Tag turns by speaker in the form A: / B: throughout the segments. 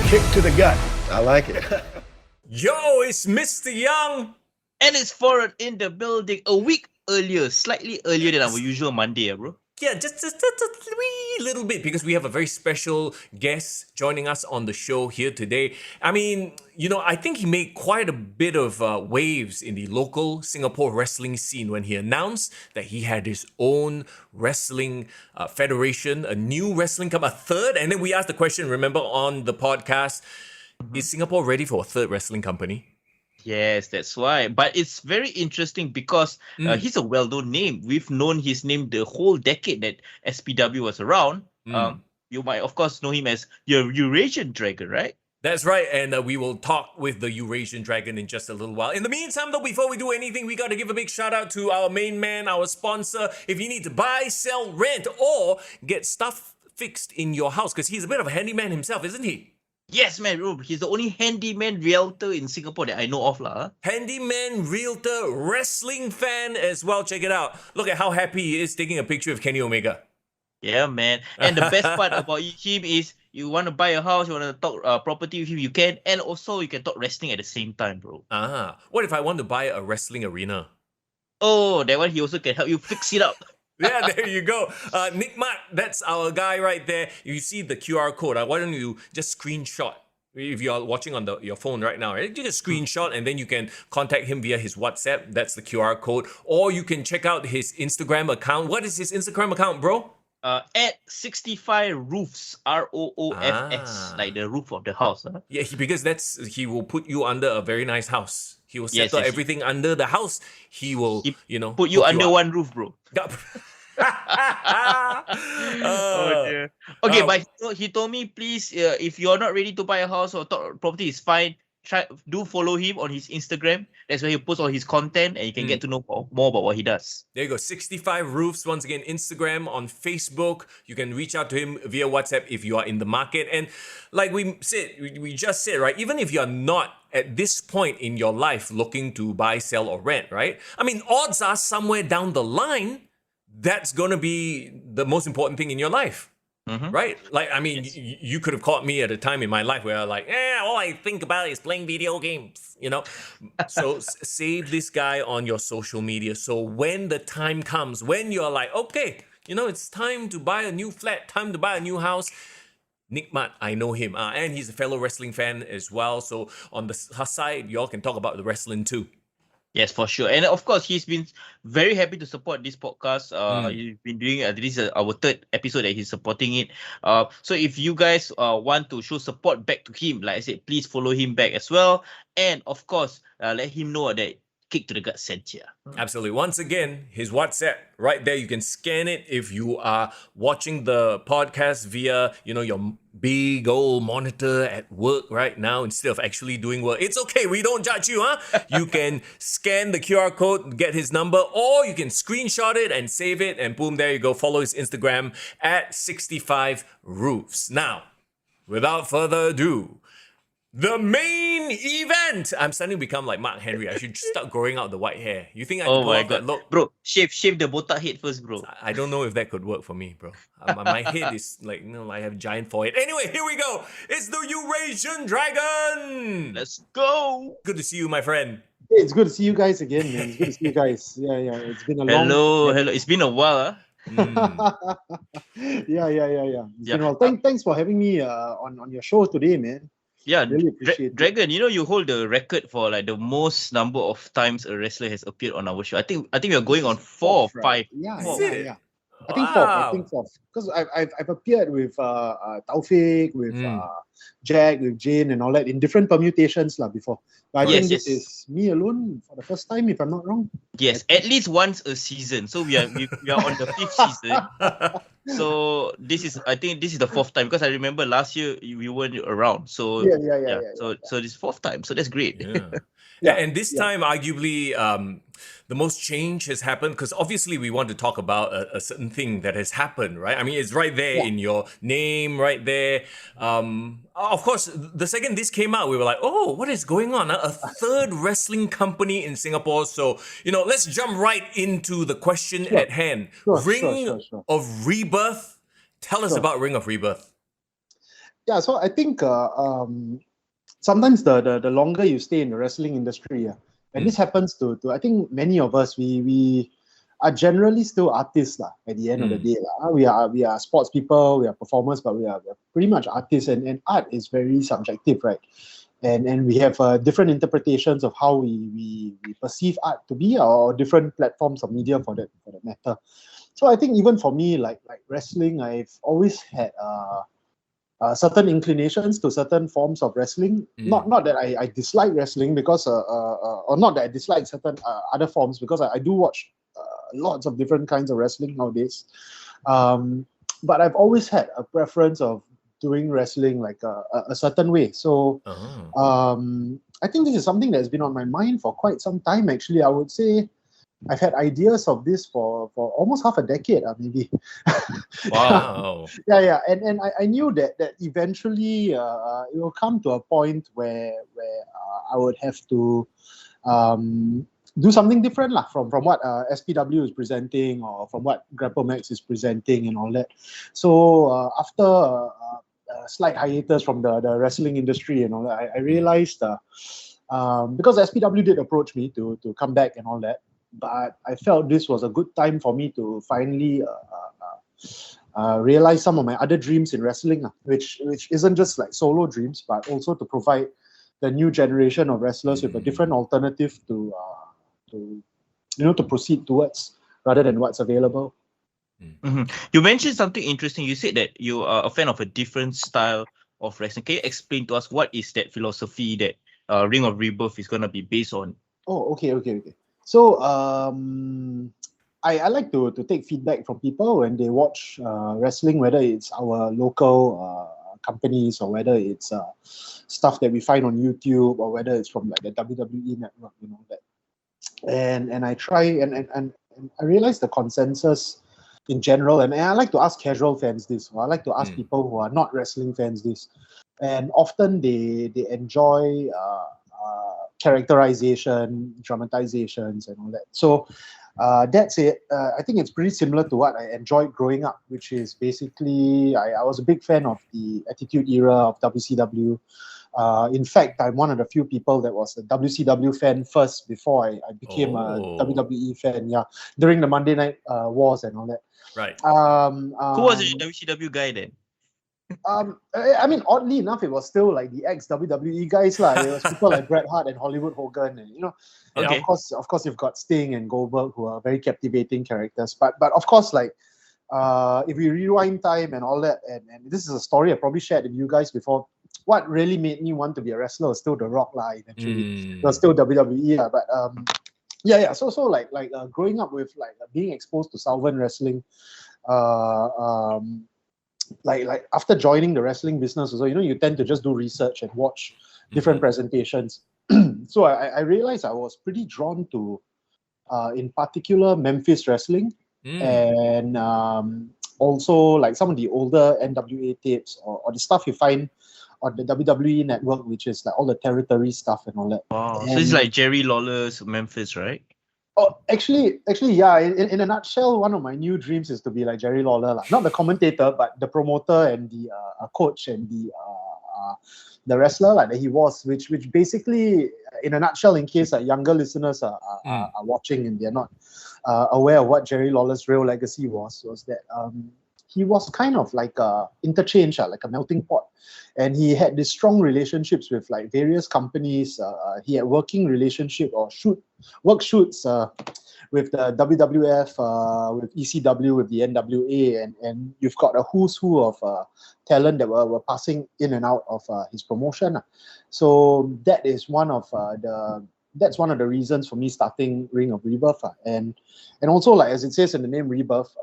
A: kick to the gut. I like it.
B: Yo, it's Mr. Young.
C: And it's Foreign in the building a week earlier, slightly earlier than our usual Monday, bro.
B: Yeah, just a wee little bit because we have a very special guest joining us on the show here today. I mean, I think he made quite a bit of waves in the local Singapore wrestling scene when he announced that he had his own wrestling federation, a new wrestling club, a third. And then we asked the question, remember, on the podcast, is Singapore ready for a third wrestling company?
C: Yes, that's why. But it's very interesting because he's a well-known name. We've known his name the whole decade that SPW was around. You might, of course, know him as your Eurasian Dragon, right?
B: That's right, and we will talk with the Eurasian Dragon in just a little while. In the meantime, though, before we do anything, we got to give a big shout out to our main man, our sponsor. If you need to buy, sell, rent, or get stuff fixed in your house, because he's a bit of a handyman himself, isn't he?
C: Yes, man, bro. He's the only handyman realtor in Singapore that I know of, lah.
B: Handyman, realtor, wrestling fan as well. Check it out. Look at how happy he is taking a picture of Kenny Omega.
C: Yeah, man. And the best part about him is you want to buy a house, you want to talk property with him, you can. And also you can talk wrestling at the same time, bro.
B: What if I want to buy a wrestling arena?
C: Oh, that one he also can help you fix it up.
B: Yeah, there you go. Nick Matt, that's our guy right there. You see the QR code. Why don't you just screenshot? If you're watching on your phone right now, right? You just screenshot and then you can contact him via his WhatsApp. That's the QR code. Or you can check out his Instagram account. What is his Instagram account, bro?
C: At 65 roofs, ROOFS, like the roof of the house. Huh?
B: Yeah, because he will put you under a very nice house. He will settle everything under the house. He will,
C: put you under one roof, bro.
B: Oh
C: dear. Okay, but he told me, please, if you're not ready to buy a house or property, is fine. Do follow him on his Instagram. That's where he posts all his content, and you can get to know more about what he does.
B: There you go. 65 Roofs. Once again, Instagram, on Facebook. You can reach out to him via WhatsApp if you are in the market. And like we just said, right? Even if you're not at this point in your life looking to buy, sell, or rent, right? I mean, odds are somewhere down the line, that's going to be the most important thing in your life. Right? Like, I mean, you could have caught me at a time in my life where I'm like, all I think about is playing video games, So save this guy on your social media. So when the time comes, when you're like, okay, it's time to buy a new flat, time to buy a new house, Nick Matt, I know him. And he's a fellow wrestling fan as well. So on the side, y'all can talk about the wrestling too.
C: Yes, for sure. And of course, he's been very happy to support this podcast. He's been doing this is our third episode that he's supporting it. So if you guys want to show support back to him, like I said, please follow him back as well. And of course, let him know that Kick to the Gut sent you.
B: Absolutely. Once again, his WhatsApp right there. You can scan it if you are watching the podcast via, your big old monitor at work right now instead of actually doing work. It's okay. We don't judge you, huh? You can scan the QR code, get his number, or you can screenshot it and save it. And boom, there you go. Follow his Instagram at 65 Roofs. Now, without further ado, the main event. I'm starting to become like Mark Henry. I should start growing out the white hair. You think I can go off that look?
C: Bro, shave the botak head first, bro.
B: I don't know if that could work for me, bro. My head is like, I have giant forehead. Anyway, here we go. It's the Eurasian Dragon.
C: Let's go.
B: Good to see you, my friend.
D: Hey, it's good to see you guys again, man. It's good to see you guys. Yeah. It's been a long...
C: Hello. It's been a while, huh?
D: Yeah. It's been a while. Thanks for having me on your show today, man.
C: Yeah,
D: really appreciate it.
C: Dragon, you hold the record for like the most number of times a wrestler has appeared on our show. I think we are going on 4 or 5.
D: Yeah.
B: Wow.
D: I think fourth. Because I've appeared with Taufik, with Jack, with Jane, and all that in different permutations before. But I think this is me alone for the first time, if I'm not wrong.
C: Yes, at least once a season. So we are on the 5th season. So I think this is the 4th time because I remember last year we weren't around. So So this 4th time. So that's great.
B: Yeah. And this time, arguably, the most change has happened because obviously we want to talk about a certain thing that has happened, right? I mean, it's right there in your name, right there. Of course, the second this came out, we were like, oh, what is going on? A third wrestling company in Singapore. So, let's jump right into the question at hand. Ring of Rebirth. Tell us about Ring of Rebirth.
D: Yeah, so I think sometimes the longer you stay in the wrestling industry, and this happens to I think many of us, we are generally still artists at the end of the day. We are sports people, we are performers, but we are pretty much artists, and art is very subjective, right? And we have different interpretations of how we perceive art to be, or different platforms of media for that matter. So I think even for me, like wrestling, I've always had certain inclinations to certain forms of wrestling. Not that I dislike wrestling, because or not that I dislike certain other forms, because I do watch lots of different kinds of wrestling nowadays. But I've always had a preference of doing wrestling like a certain way. So I think this is something that's been on my mind for quite some time, actually. I would say I've had ideas of this for almost half a decade, maybe.
B: Wow.
D: Yeah. And I knew that eventually it will come to a point where I would have to do something different from what SPW is presenting, or from what GrappleMax is presenting and all that. So after a slight hiatus from the wrestling industry and all that, I realized because SPW did approach me to come back and all that, but I felt this was a good time for me to finally realize some of my other dreams in wrestling, which isn't just like solo dreams, but also to provide the new generation of wrestlers with a different alternative to proceed towards, rather than what's available.
C: You mentioned something interesting. You said that you are a fan of a different style of wrestling. Can you explain to us what is that philosophy that Ring of Rebirth is going to be based on?
D: Oh, okay. So I like to take feedback from people when they watch wrestling, whether it's our local companies, or whether it's stuff that we find on YouTube, or whether it's from like the WWE network, that. And I try and I realize the consensus in general, and I like to ask casual fans this, or I like to ask people who are not wrestling fans this, and often they enjoy characterization, dramatizations, and all that. So that's it. I think it's pretty similar to what I enjoyed growing up, which is basically I was a big fan of the Attitude Era of WCW. In fact, I'm one of the few people that was a WCW fan first before I became a WWE fan. Yeah, during the Monday Night Wars and all that.
B: Right.
C: Who was the WCW guy then?
D: I mean, oddly enough, it was still like the ex-WWE guys, lah. It was people like Bret Hart and Hollywood Hogan, and and
C: Okay.
D: of course, you've got Sting and Goldberg, who are very captivating characters. But of course, like if we rewind time and all that, and this is a story I probably shared with you guys before. What really made me want to be a wrestler was still The Rock, lah. Eventually, it was still WWE, lah. But yeah. So like growing up with like being exposed to Southern wrestling, like after joining the wrestling business, so you tend to just do research and watch different presentations. So I realized I was pretty drawn to, in particular, Memphis wrestling, and also like some of the older NWA tapes, or the stuff you find on the WWE network, which is like all the territory stuff and all that.
C: Wow.
D: And,
C: So it's like Jerry Lawler's Memphis, right?
D: Oh, actually, yeah. In a nutshell, one of my new dreams is to be like Jerry Lawler, lah. Not the commentator, but the promoter and the coach and the wrestler like that he was. Which basically, in a nutshell, in case younger listeners are watching and they're not aware of what Jerry Lawler's real legacy was that he was kind of like a interchange, like a melting pot, and he had these strong relationships with like various companies. He had working relationship or work shoots with the WWF, with ECW, with the NWA, and you've got a who's who of talent that were passing in and out of his promotion. So that is one of the reasons for me starting Ring of Rebirth, and also, like as it says in the name Rebirth,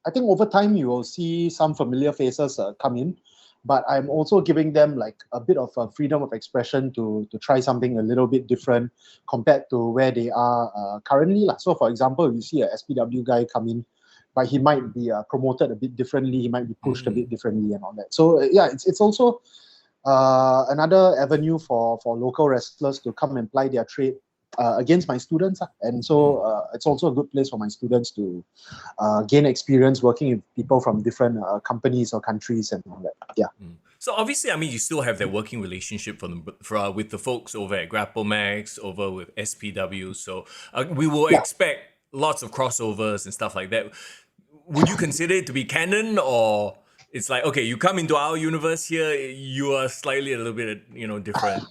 D: I think over time you will see some familiar faces come in, but I'm also giving them like a bit of freedom of expression to try something a little bit different compared to where they are currently. So for example, you see a SPW guy come in, but he might be promoted a bit differently, he might be pushed a bit differently and all that. So yeah, it's also another avenue for local wrestlers to come and ply their trade against my students, and so it's also a good place for my students to gain experience working with people from different companies or countries and all that. Yeah.
B: So obviously, I mean, you still have that working relationship with the folks over at Grapple Max, over with SPW. So we will expect lots of crossovers and stuff like that. Would you consider it to be canon, or it's like, okay, you come into our universe here, you are slightly a little bit, different?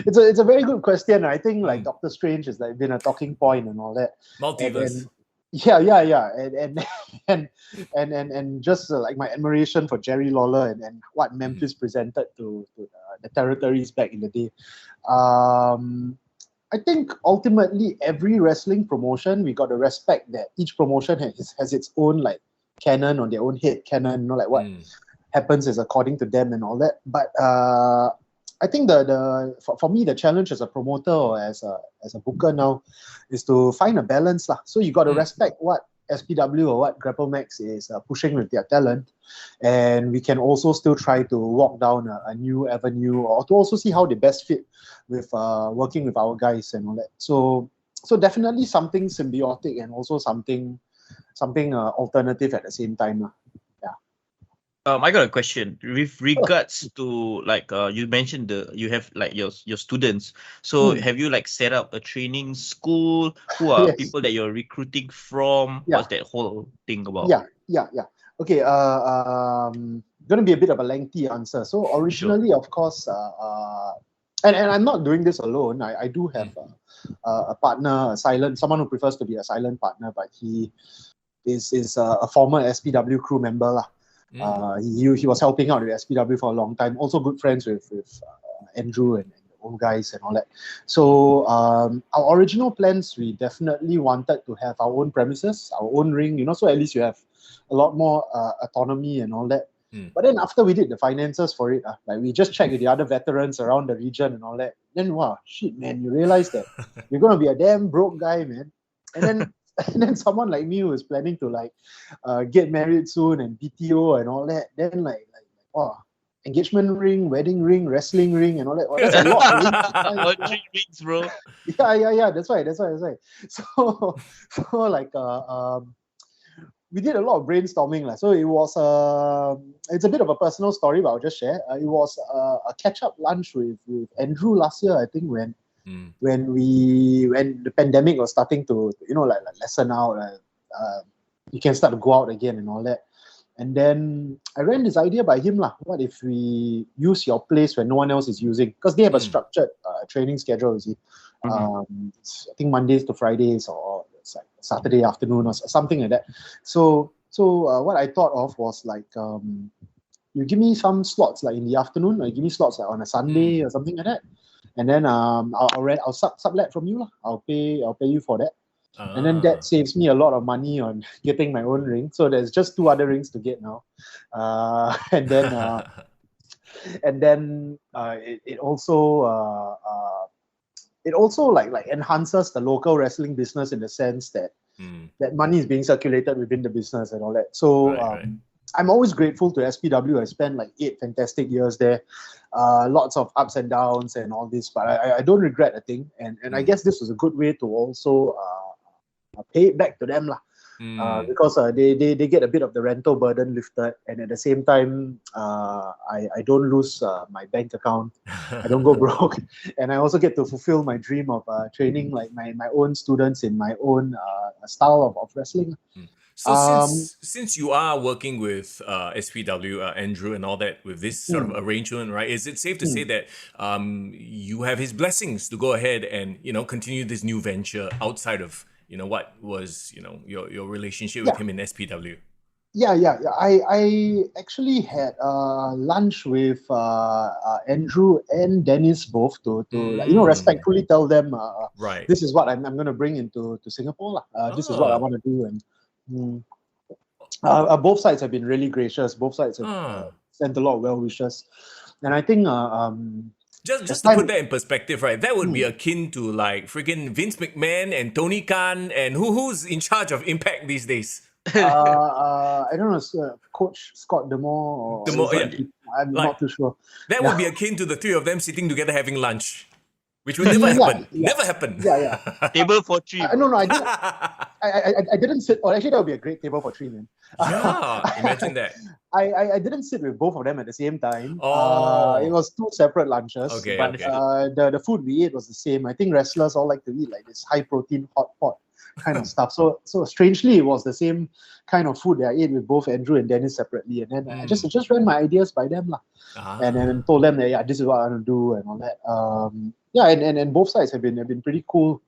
D: It's a very good question. I think like Doctor Strange has like been a talking point and all that.
B: Multiverse.
D: And just like my admiration for Jerry Lawler and what Memphis presented to the territories back in the day. I think ultimately every wrestling promotion, we got to respect that each promotion has its own like canon or their own head canon, like what happens is according to them and all that. But I think for me the challenge as a promoter or as a booker now is to find a balance lah. So you got to respect what SPW or what Grapple Max is pushing with their talent, and we can also still try to walk down a new avenue or to also see how they best fit with working with our guys and all that. So definitely something symbiotic and also something alternative at the same time lah.
C: I got a question with regards to like you mentioned you have like your students. So have you like set up a training school? Who are people that you're recruiting from? What's that whole thing about?
D: Yeah. Okay. Gonna be a bit of a lengthy answer. So originally, of course, and I'm not doing this alone. I do have a partner, someone who prefers to be a silent partner, but he is a former SPW crew member lah. He was helping out with SPW for a long time. Also good friends with Andrew and the old guys and all that. So our original plans, we definitely wanted to have our own premises, our own ring, so at least you have a lot more autonomy and all that. But then after we did the finances for it, like we just checked with the other veterans around the region and all that. Then wow, shit, man, you realize that you're gonna be a damn broke guy, man. And then someone like me who is planning to like get married soon and PTO and all that, then like wow, engagement ring, wedding ring, wrestling ring and all that. Well, that's a lot.
C: 3 rings, bro.
D: Yeah. That's right. So like we did a lot of brainstorming lah. So it was it's a bit of a personal story, but I'll just share. It was a catch-up lunch with Andrew last year, I think, when the pandemic was starting to like lessen out, you can start to go out again and all that. And then I ran this idea by him lah. What if we use your place when no one else is using? Because they have a structured training schedule, you see. I think Mondays to Fridays or it's like Saturday afternoon or something like that. So what I thought of was like you give me some slots like in the afternoon, or you give me slots like on a Sunday or something like that. And then I'll sublet from you lah. I'll pay you for that. And then that saves me a lot of money on getting my own ring. So there's just 2 other rings to get now. And then it also like enhances the local wrestling business in the sense that that money is being circulated within the business and all that. So
B: right.
D: I'm always grateful to SPW. I spent like 8 fantastic years there. Lots of ups and downs and all this, but I don't regret a thing. And I guess this was a good way to also pay it back to them lah. Because they get a bit of the rental burden lifted, and at the same time I don't lose my bank account. I don't go broke, and I also get to fulfill my dream of training like my own students in my own style of wrestling.
B: So since you are working with SPW, Andrew and all that, with this sort of arrangement, right, is it safe to say that you have his blessings to go ahead and continue this new venture outside of what was your relationship with him in SPW?
D: Yeah. I actually had lunch with Andrew and Dennis both to respectfully tell them
B: right.
D: This is what I'm going to bring into Singapore lah. This is what I want to do, and both sides have been really gracious. Both sides have sent a lot of well wishes, and I think
B: just to put that in perspective, right? That would be akin to like freaking Vince McMahon and Tony Khan, and who's in charge of Impact these days?
D: I don't know, Coach Scott Demore. I'm not too sure.
B: That would be akin to the 3 of them sitting together having lunch Which will never happen.
D: Yeah.
B: Never happen.
D: Yeah.
C: Table for three.
D: No, I didn't. I didn't sit. Oh, actually, that would be a great table for three, man.
B: Yeah, imagine that.
D: I didn't sit with both of them at the same time.
B: Oh.
D: It was two separate lunches.
B: Okay,
D: but
B: okay.
D: the food we ate was the same. I think wrestlers all like to eat like this high protein hot pot kind of stuff. So strangely, it was the same kind of food that I ate with both Andrew and Dennis separately. And then I just ran my ideas by them lah. And then told them that this is what I want to do and all that. And both sides have been pretty cool.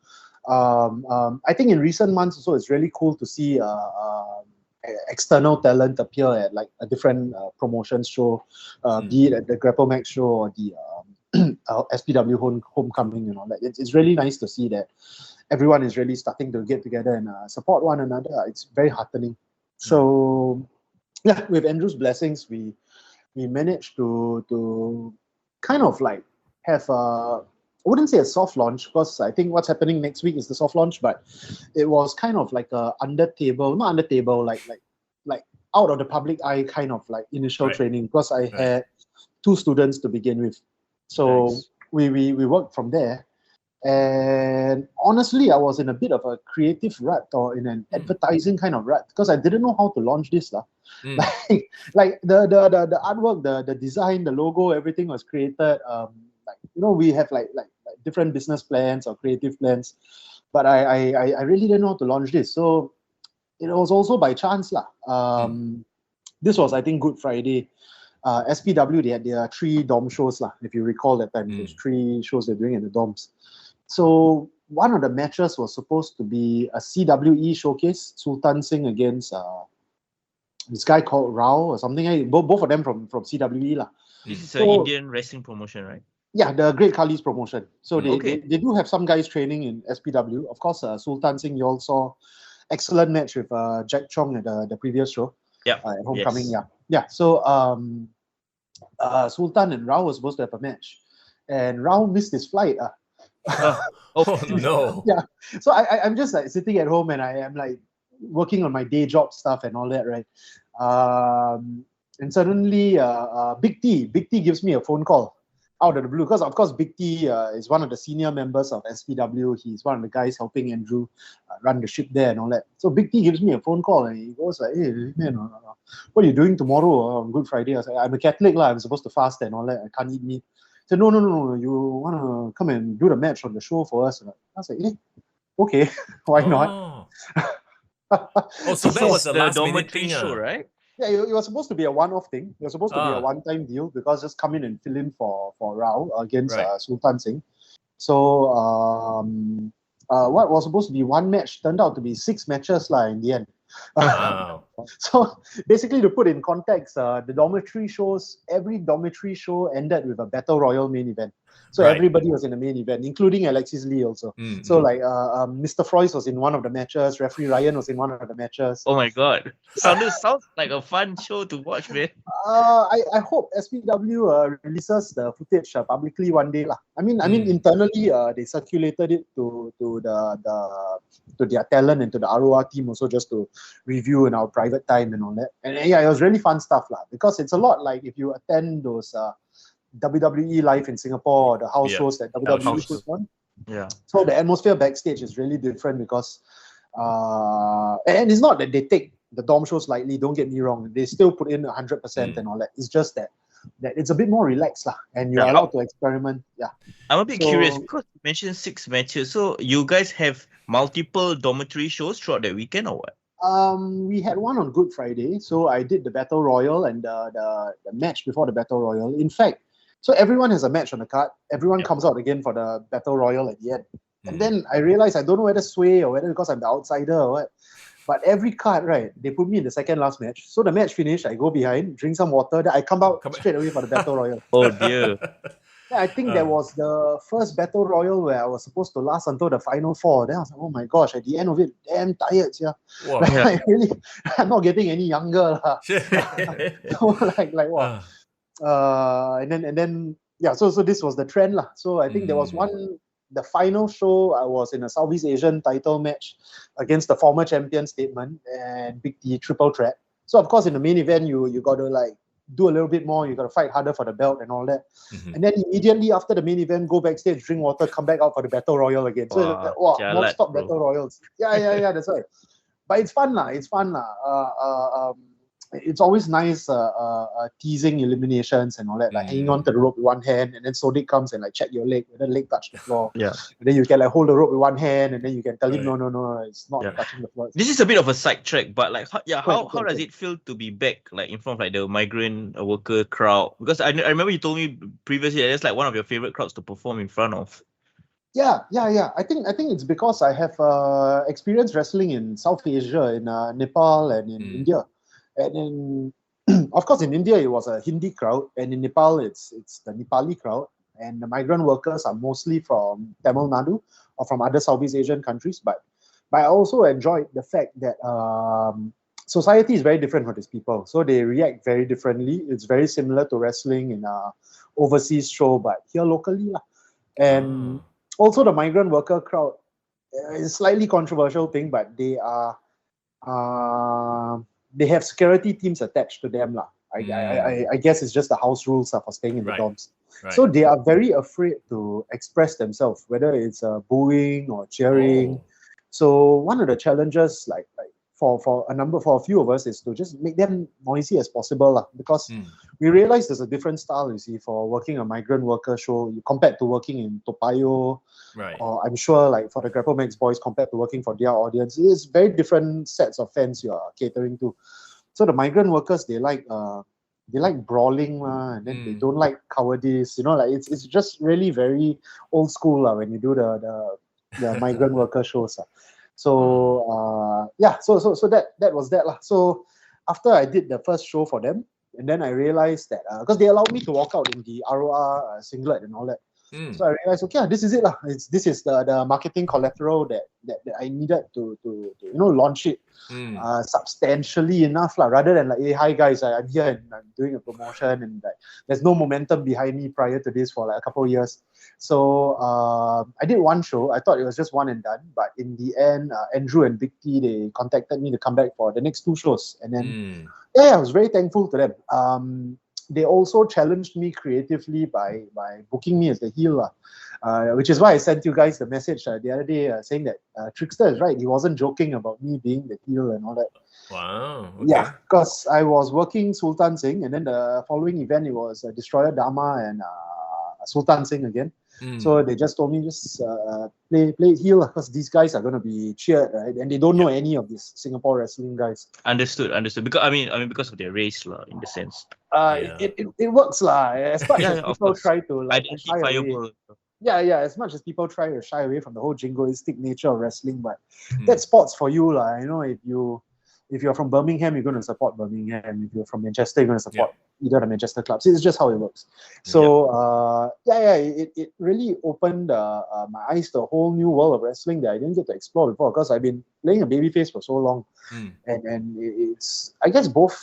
D: I think in recent months also it's really cool to see external talent appear at like a different promotions show, be it at the Grapple Max show or the SPW homecoming and all that. It's really nice to see that everyone is really starting to get together and support one another. It's very heartening. So with Andrew's blessings, we managed to kind of like have I wouldn't say a soft launch, because I think what's happening next week is the soft launch, but it was kind of like a like out of the public eye kind of like initial training, because I had 2 students to begin with. So we worked from there. And honestly, I was in a bit of a creative rut, or in an advertising kind of rut, because I didn't know how to launch this. Like the artwork, the design, the logo, everything was created. We have like different business plans or creative plans, but I really didn't know how to launch this. So it was also by chance lah. This was, I think, Good Friday. SPW, they had their 3 dom shows lah. If you recall that time, there's 3 shows they're doing at the doms. So one of the matches was supposed to be a CWE showcase, Sultan Singh against this guy called Rao or something. Both of them from CWE lah.
C: This is an Indian wrestling promotion, right?
D: Yeah, the Great Khali's promotion. So they do have some guys training in SPW. Of course, Sultan Singh, you all saw excellent match with Jack Chong at the previous show.
C: Yeah,
D: at Homecoming. Yeah. So Sultan and Rao were supposed to have a match, and Rao missed his flight.
B: Oh no.
D: Yeah. So I'm just like sitting at home, and I am like working on my day job stuff and all that, right? And suddenly, Big T gives me a phone call out of the blue, because of course Big T is one of the senior members of SPW. He's one of the guys helping Andrew run the ship there and all that. So Big T gives me a phone call, and he goes like, "Hey man, what are you doing tomorrow on Good Friday?" I was like, "I'm a Catholic lah. I'm supposed to fast and all that. I can't eat meat." He said, No. You wanna come and do the match on the show for us? And I was like, okay, why not?
B: So that was a last minute
C: dormitory
B: thing,
C: show, right?
D: Yeah, it was supposed to be a one-off thing. It was supposed to be a one-time deal, because just come in and fill in for Rao against Sultan Singh. So what was supposed to be one match turned out to be 6 matches in the end.
B: Wow.
D: So basically, to put in context, the dormitory shows, every dormitory show ended with a battle royal main event. So everybody was in the main event, including Alexis Lee also. So like Mr. Froyce was in one of the matches, referee Ryan was in one of the matches.
C: Oh my god. Sounds like a fun show to watch, man.
D: I hope SPW releases the footage publicly one day lah. I mean internally they circulated it to their talent and to the ROR team also, just to review in our private time and all that. And it was really fun stuff lah, because it's a lot like if you attend those WWE live in Singapore, or the house shows that WWE puts on.
C: Yeah.
D: So the atmosphere backstage is really different, because and it's not that they take the dom shows lightly, don't get me wrong. They still put in 100% and all that. It's just that it's a bit more relaxed lah, and you're allowed to experiment. Yeah.
C: I'm a bit curious, because you mentioned 6 matches. So you guys have multiple dormitory shows throughout the weekend, or what?
D: We had one on Good Friday, so I did the Battle Royal and the match before the Battle Royal. In fact, so everyone has a match on the card. Everyone comes out again for the Battle Royal at the end. And then I realized, I don't know whether sway or whether because I'm the outsider or what, but every card, right, they put me in the second last match. So the match finished, I go behind, drink some water, then I come out straight away for the Battle Royal.
C: Oh dear.
D: I think that was the first Battle Royal where I was supposed to last until the final 4. Then I was like, oh my gosh, at the end of it, damn tired, yeah.
B: Wow.
D: I'm not getting any younger. So wow. And then so this was the trend lah. So I think there was the final show, I was in a Southeast Asian title match against the former champion Statement and Big T triple threat. So of course in the main event you got to like do a little bit more. You got to fight harder for the belt and all that.
B: Mhm.
D: And then immediately after the main event, go backstage, drink water, come back out for the battle royal again. So
C: Wow,
D: non-stop
C: bro.
D: battle royals. Yeah, that's right. But it's fun lah. It's fun lah. It's always nice teasing eliminations and all that, like hanging on to the rope with one hand, and then Sodic comes and like check your leg, whether the leg touch the floor.
C: Yeah.
D: And then you can like hold the rope with one hand, and then you can tell him,
B: Right.
D: no, it's not
C: Yeah.
D: touching the floor.
C: This is a bit of a sidetrack, but like, how
D: Right.
C: does it feel to be back, like in front of like the migrant worker crowd? Because I remember you told me previously that's like one of your favorite crowds to perform in front of.
D: Yeah. I think it's because I have experienced wrestling in South Asia, in Nepal and in India, and in of course in India it was a Hindi crowd, and in Nepal it's the Nepali crowd, and the migrant workers are mostly from Tamil Nadu or from other Southeast Asian countries. But I also enjoyed the fact that society is very different for these people, so they react very differently. It's very similar to wrestling in a overseas show, but here locally lah. And also the migrant worker crowd is a slightly controversial thing, but they are they have security teams attached to them lah. I guess it's just the house rules for staying in the
B: Right.
D: dorms.
B: Right.
D: So they are very afraid to express themselves, whether it's booing or cheering.
B: Oh.
D: So one of the challenges, like for a few of us, is to just make them noisy as possible lah, because we realize there's a different style, you see, for working a migrant worker show compared to working in Toa Payoh,
B: Right.
D: or I'm sure like for the Grapple Max boys compared to working for their audience. It's very different sets of fans you are catering to. So the migrant workers, they like brawling and then they don't like cowardice. Like it's just really very old school when you do the migrant worker shows. So so that was that lah. So after I did the first show for them, and then I realized that because they allowed me to walk out in the ROR singlet and all that. So I realized, okay, this is it lah. This is the marketing collateral that I needed to launch it substantially enough lah, rather than like, hey, hi guys, I'm here and I'm doing a promotion, and like there's no momentum behind me prior to this for like a couple of years. So I did one show. I thought it was just one and done, but in the end, Andrew and Big T, they contacted me to come back for the next 2 shows, and then I was very thankful to them. They also challenged me creatively by booking me as the heel, which is why I sent you guys the message the other day saying that Trickster is right. He wasn't joking about me being the heel and all that.
B: Wow. Okay.
D: Yeah, because I was working Sultan Singh, and then the following event it was Destroyer Dharma and Sultan Singh again. So they just told me just play heel, because these guys are going to be cheered, right? And they don't know any of these Singapore wrestling guys.
C: Understood. Because I mean because of their race lah, in the sense.
D: It works lah. As much as people try to like shy away.
C: Identifiable.
D: Yeah. As much as people try to shy away from the whole jingoistic nature of wrestling, but that's sports for you lah. If you're from Birmingham, you're going to support Birmingham. If you're from Manchester, you're going to support either the Manchester clubs. It's just how it works. So it really opened my eyes to a whole new world of wrestling that I didn't get to explore before, because I've been playing a babyface for so long, and it's, I guess, both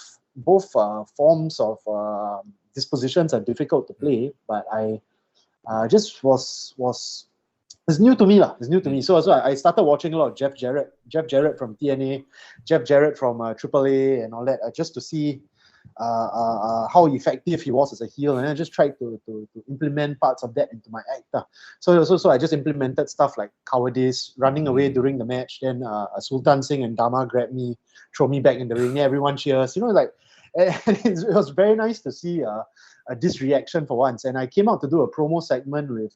D: forms of dispositions are difficult to play, but I just was it's new to me lah. It's new to me. So I started watching a lot of Jeff Jarrett from TNA, Jeff Jarrett from AAA and all that, just to see how effective he was as a heel, and I just tried to implement parts of that into my act. So I just implemented stuff like cowardice, running away during the match. Then Sultan Singh and Dharma grabbed me, throw me back in the ring. Everyone cheers. It was very nice to see this reaction for once. And I came out to do a promo segment with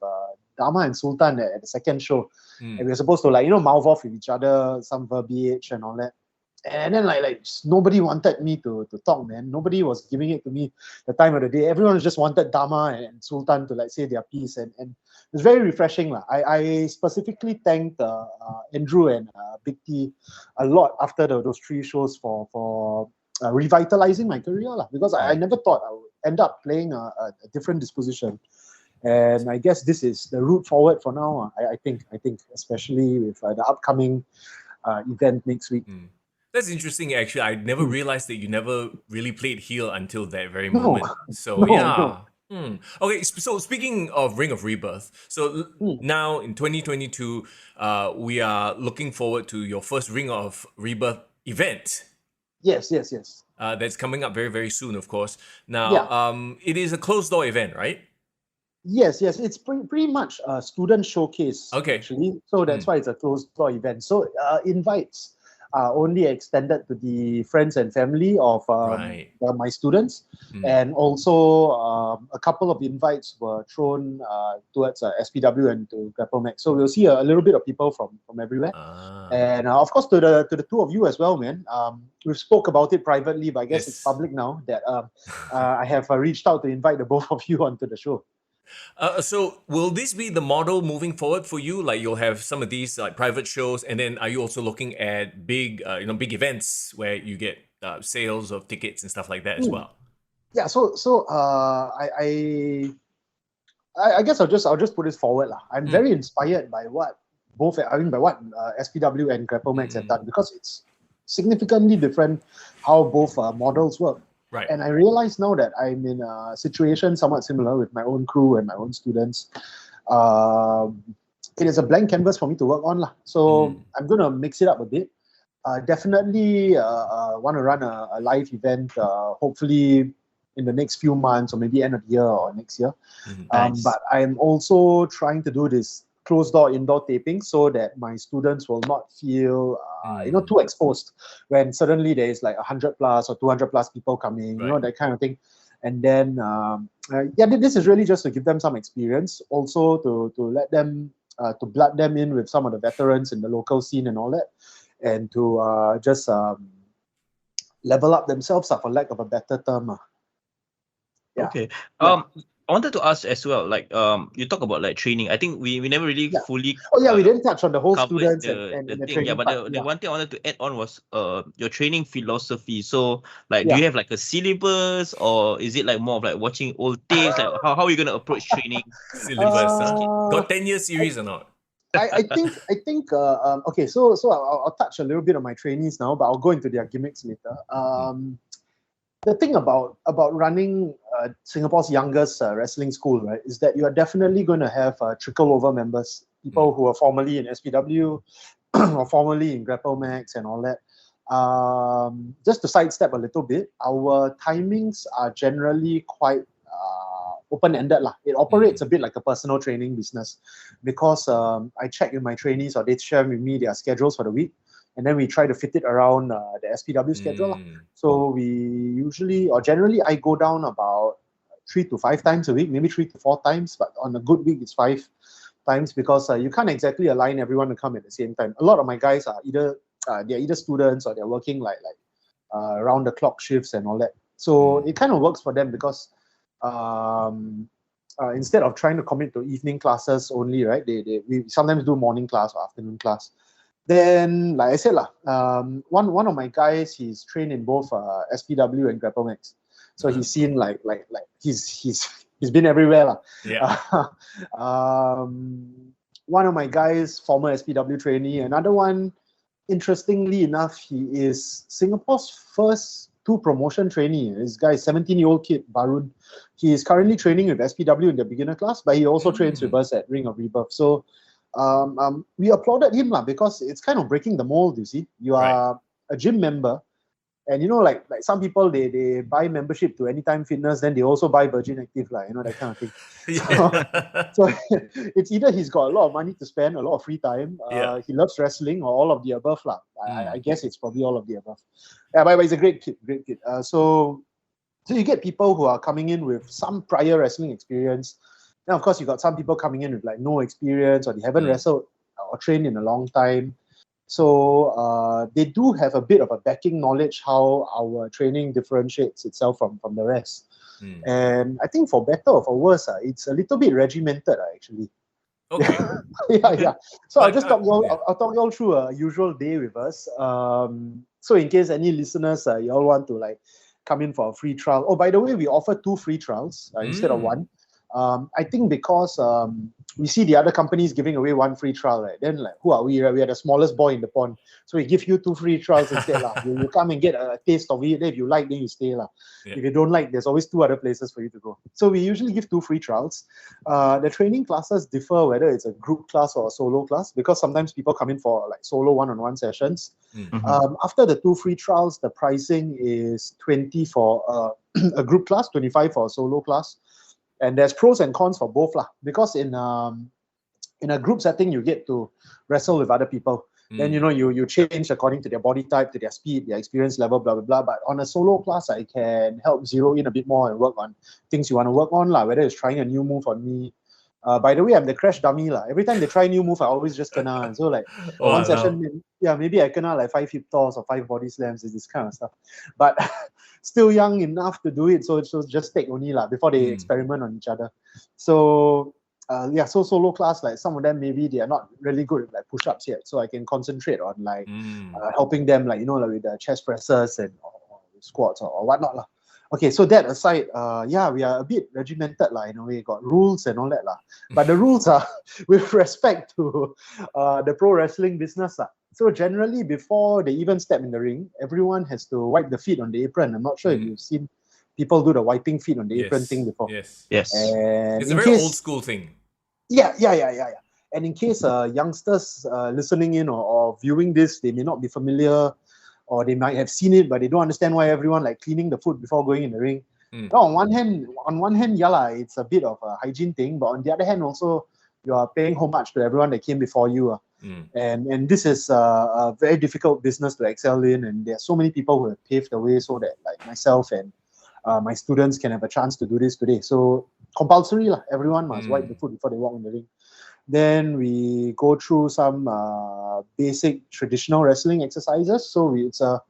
D: Dharma and Sultan at the second show, and we were supposed to mouth off with each other, some verbiage and all that. And then like nobody wanted me to talk, man. Nobody was giving it to me the time of the day. Everyone just wanted Dharma and Sultan to say their piece, and it was very refreshing lah. I specifically thanked Andrew and Big T a lot after those 3 shows for revitalizing my career lah, because I never thought I would end up playing a different disposition. And I guess this is the route forward for now. I think especially with the upcoming event next week.
B: That's interesting, actually. I never realized that you never really played heel until that very moment. So Okay, so speaking of Ring of Rebirth, so now in 2022, we are looking forward to your first Ring of Rebirth event.
D: Yes.
B: that's coming up very, very soon, of course. Now,
D: Yeah.
B: it is a closed door event, right?
D: Yes, it's pretty much a student showcase,
B: Okay.
D: actually. So that's why it's a closed door event. So invites are only extended to the friends and family of
B: Right.
D: my students. And also a couple of invites were thrown towards SPW and to Grapple Max. So we'll see a little bit of people from everywhere. And of course to the two of you as well, man. We've spoke about it privately, but I guess it's public now that I have reached out to invite the both of you onto the show.
B: So will this be the model moving forward for you? Like you'll have some of these like private shows, and then are you also looking at big, big events where you get sales of tickets and stuff like that as well?
D: Yeah. So I guess I'll just put this forward lah. I'm very inspired by what SPW and Grapple Max have done, because it's significantly different how both models work.
B: Right.
D: And I realize now that I'm in a situation somewhat similar with my own crew and my own students. It is a blank canvas for me to work on lah. So I'm going to mix it up a bit. Definitely want to run a live event, hopefully in the next few months or maybe end of the year or next year.
C: Nice.
D: But I'm also trying to do this closed door indoor taping so that my students will not feel too exposed when suddenly there is like 100 plus or 200 plus people coming, that kind of thing. And then this is really just to give them some experience, also to let them to blood them in with some of the veterans in the local scene and all that, and to just level up themselves, for lack of a better term. Yeah.
C: Okay. I wanted to ask as well, like you talk about like training. I think we never really fully.
D: We didn't touch on the whole
C: covered
D: students
C: the
D: and the
C: thing.
D: training
C: Yeah, but
D: part.
C: the one thing I wanted to add on was your training philosophy. So like, do you have like a syllabus, or is it like more of like watching old tapes? Like how are you gonna approach training?
B: Syllabus, got 10-year series or not?
D: I think okay, so I'll touch a little bit on my trainees now, but I'll go into their gimmicks later. The thing about running Singapore's youngest wrestling school, right, is that you are definitely going to have trickle over members, people who are formerly in SPW or formerly in Grapple Max and all that. Just to sidestep a little bit, our timings are generally quite open-ended lah. It operates a bit like a personal training business, because I check with my trainees, or they share with me their schedules for the week, and then we try to fit it around the SPW schedule lah. So we usually, or generally, I go down about 3 to 5 times a week, maybe 3 to 4 times, but on a good week it's 5 times, because you can't exactly align everyone to come at the same time. A lot of my guys are either students, or they're working like round the clock shifts and all that. So it kind of works for them, because instead of trying to commit to evening classes only, right? We sometimes do morning class or afternoon class. Then, like I said, one of my guys, he's trained in both SPW and Grapple Max, so he's seen like he's been everywhere lah.
B: Yeah.
D: One of my guys, former SPW trainee. Another one, interestingly enough, he is Singapore's first 2 promotion trainee. This guy is 17-year-old kid, Barun. He is currently training with SPW in the beginner class, but he also trains with us at Ring of Rebirth. So we applauded him lah, because it's kind of breaking the mold. You see, you are a gym member, and like some people, they buy membership to Anytime Fitness, then they also buy Virgin Active lah, that kind of thing. So it's either he's got a lot of money to spend, a lot of free time, he loves wrestling, or all of the above lah. I guess it's probably all of the above. Yeah, but he's a great kid. So you get people who are coming in with some prior wrestling experience. Then of course you got some people coming in with like no experience, or they haven't wrestled or trained in a long time. So they do have a bit of a backing knowledge how our training differentiates itself from the rest. And I think for better or for worse, it's a little bit regimented actually.
B: Okay.
D: Yeah. So I'll just talk you all through a usual day with us. So in case any listeners, you all want to like come in for a free trial. Oh, by the way, we offer 2 free trials instead of 1. I think because we see the other companies giving away 1 free trial, right? Then like, who are we? Right? We are the smallest boy in the pond, so we give you 2 free trials instead, lah. You come and get a taste of it. Then if you like, then you stay, lah.
B: Yeah.
D: If you don't like, there's always 2 other places for you to go. So we usually give 2 free trials. The training classes differ whether it's a group class or a solo class, because sometimes people come in for like solo one-on-one sessions. After the 2 free trials, the pricing is 20 for a group class, 25 for a solo class. And there's pros and cons for both, lah. Because in a group setting, you get to wrestle with other people. Then you change according to their body type, to their speed, their experience level, blah blah blah. But on a solo class, I can help zero in a bit more and work on things you want to work on, lah. Whether it's trying a new move on me. By the way, I'm the crash dummy, lah. Every time they try a new move, I always just kena. So like one session, maybe I kena like 5 hip toss or 5 body slams, this kind of stuff. But still young enough to do it, so just take only, lah, before they experiment on each other. So so solo class, like some of them maybe they are not really good at like push-ups yet, so I can concentrate on like helping them, like like with the chest presses and or squats or whatnot, lah. Okay, so that aside, we are a bit regimented, lah, in a way. Got rules and all that, lah. But the rules are with respect to the pro wrestling business, lah. So generally, before they even step in the ring, everyone has to wipe the feet on the apron. I'm not sure if you've seen people do the wiping feet on the apron thing before.
C: Yes.
D: And
B: It's a very old school thing.
D: Yeah. And in case youngsters listening in or viewing this, they may not be familiar, or they might have seen it, but they don't understand why everyone like cleaning the foot before going in the ring. Now, on one hand, it's a bit of a hygiene thing, but on the other hand, also you are paying homage to everyone that came before you. And this is a very difficult business to excel in, and there are so many people who have paved the way so that like myself and my students can have a chance to do this today. So compulsory, lah. Everyone must wipe the foot before they walk in the ring. Then we go through some basic traditional wrestling exercises. So it's a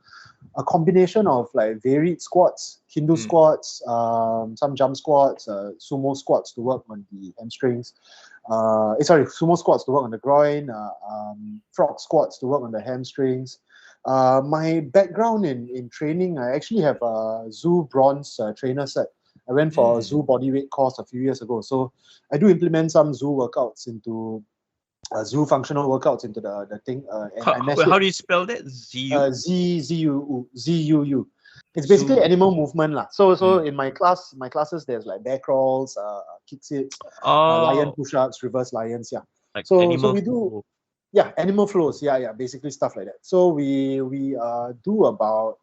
D: combination of like varied squats, Hindu squats, some jump squats, sumo squats to work on the hamstrings. Sumo squats to work on the groin, frog squats to work on the hamstrings. My background in training, I actually have a zoo bronze trainer set. I went for a zoo bodyweight course a few years ago. So I do implement some zoo workouts into zoo functional workouts into the thing.
C: How do you spell that?
D: Z-U-U. It's basically animal movement, lah. So in my classes, there's like bear crawls, kick sits, lion push-ups, reverse lions, yeah.
C: Like
D: so we do, animal flows, basically stuff like that. So we do about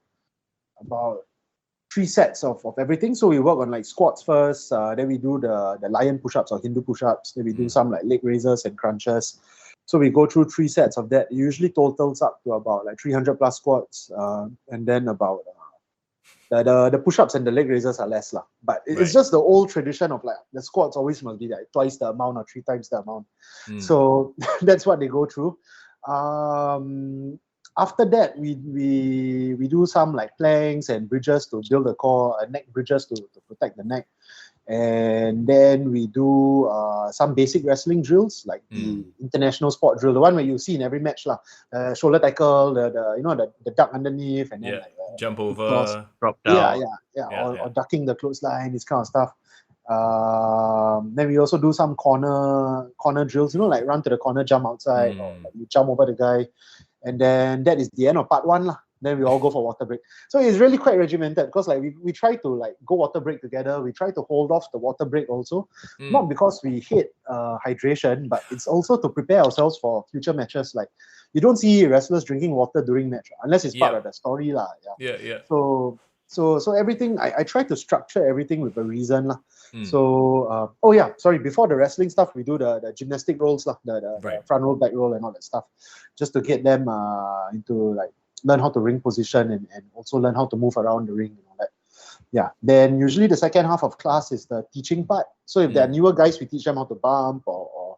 D: 3 sets of everything. So we work on like squats first, then we do the lion push-ups or Hindu push-ups, then we do some like leg raisers and crunches. So we go through 3 sets of that. It usually totals up to about like 300 plus squats, and then about the push-ups and the leg raisers are less, lah. But it's just the old tradition of like the squats always must be like twice the amount or 3 times the amount. So that's what they go through. After that, we do some like planks and bridges to build the core, neck bridges to protect the neck. And then we do some basic wrestling drills, like the international sport drill, the one where you see in every match, lah. Shoulder tackle, the duck underneath, and then like,
B: jump over,
C: drop down.
D: Or ducking the clothesline, this kind of stuff. Then we also do some corner drills, like run to the corner, jump outside, or like you jump over the guy. And then that is the end of part 1, lah. Then we all go for water break. So it's really quite regimented, because like we try to like go water break together. We try to hold off the water break also, not because we hate hydration, but it's also to prepare ourselves for future matches. Like you don't see wrestlers drinking water during match unless it's part of the story, lah. So everything I try to structure everything with a reason, lah. So before the wrestling stuff, we do the gymnastic rolls, lah, the front roll, back roll, and all that stuff, just to get them into like learn how to ring position and also learn how to move around the ring and all that. Then usually the second half of class is the teaching part. So if there are newer guys, we teach them how to bump or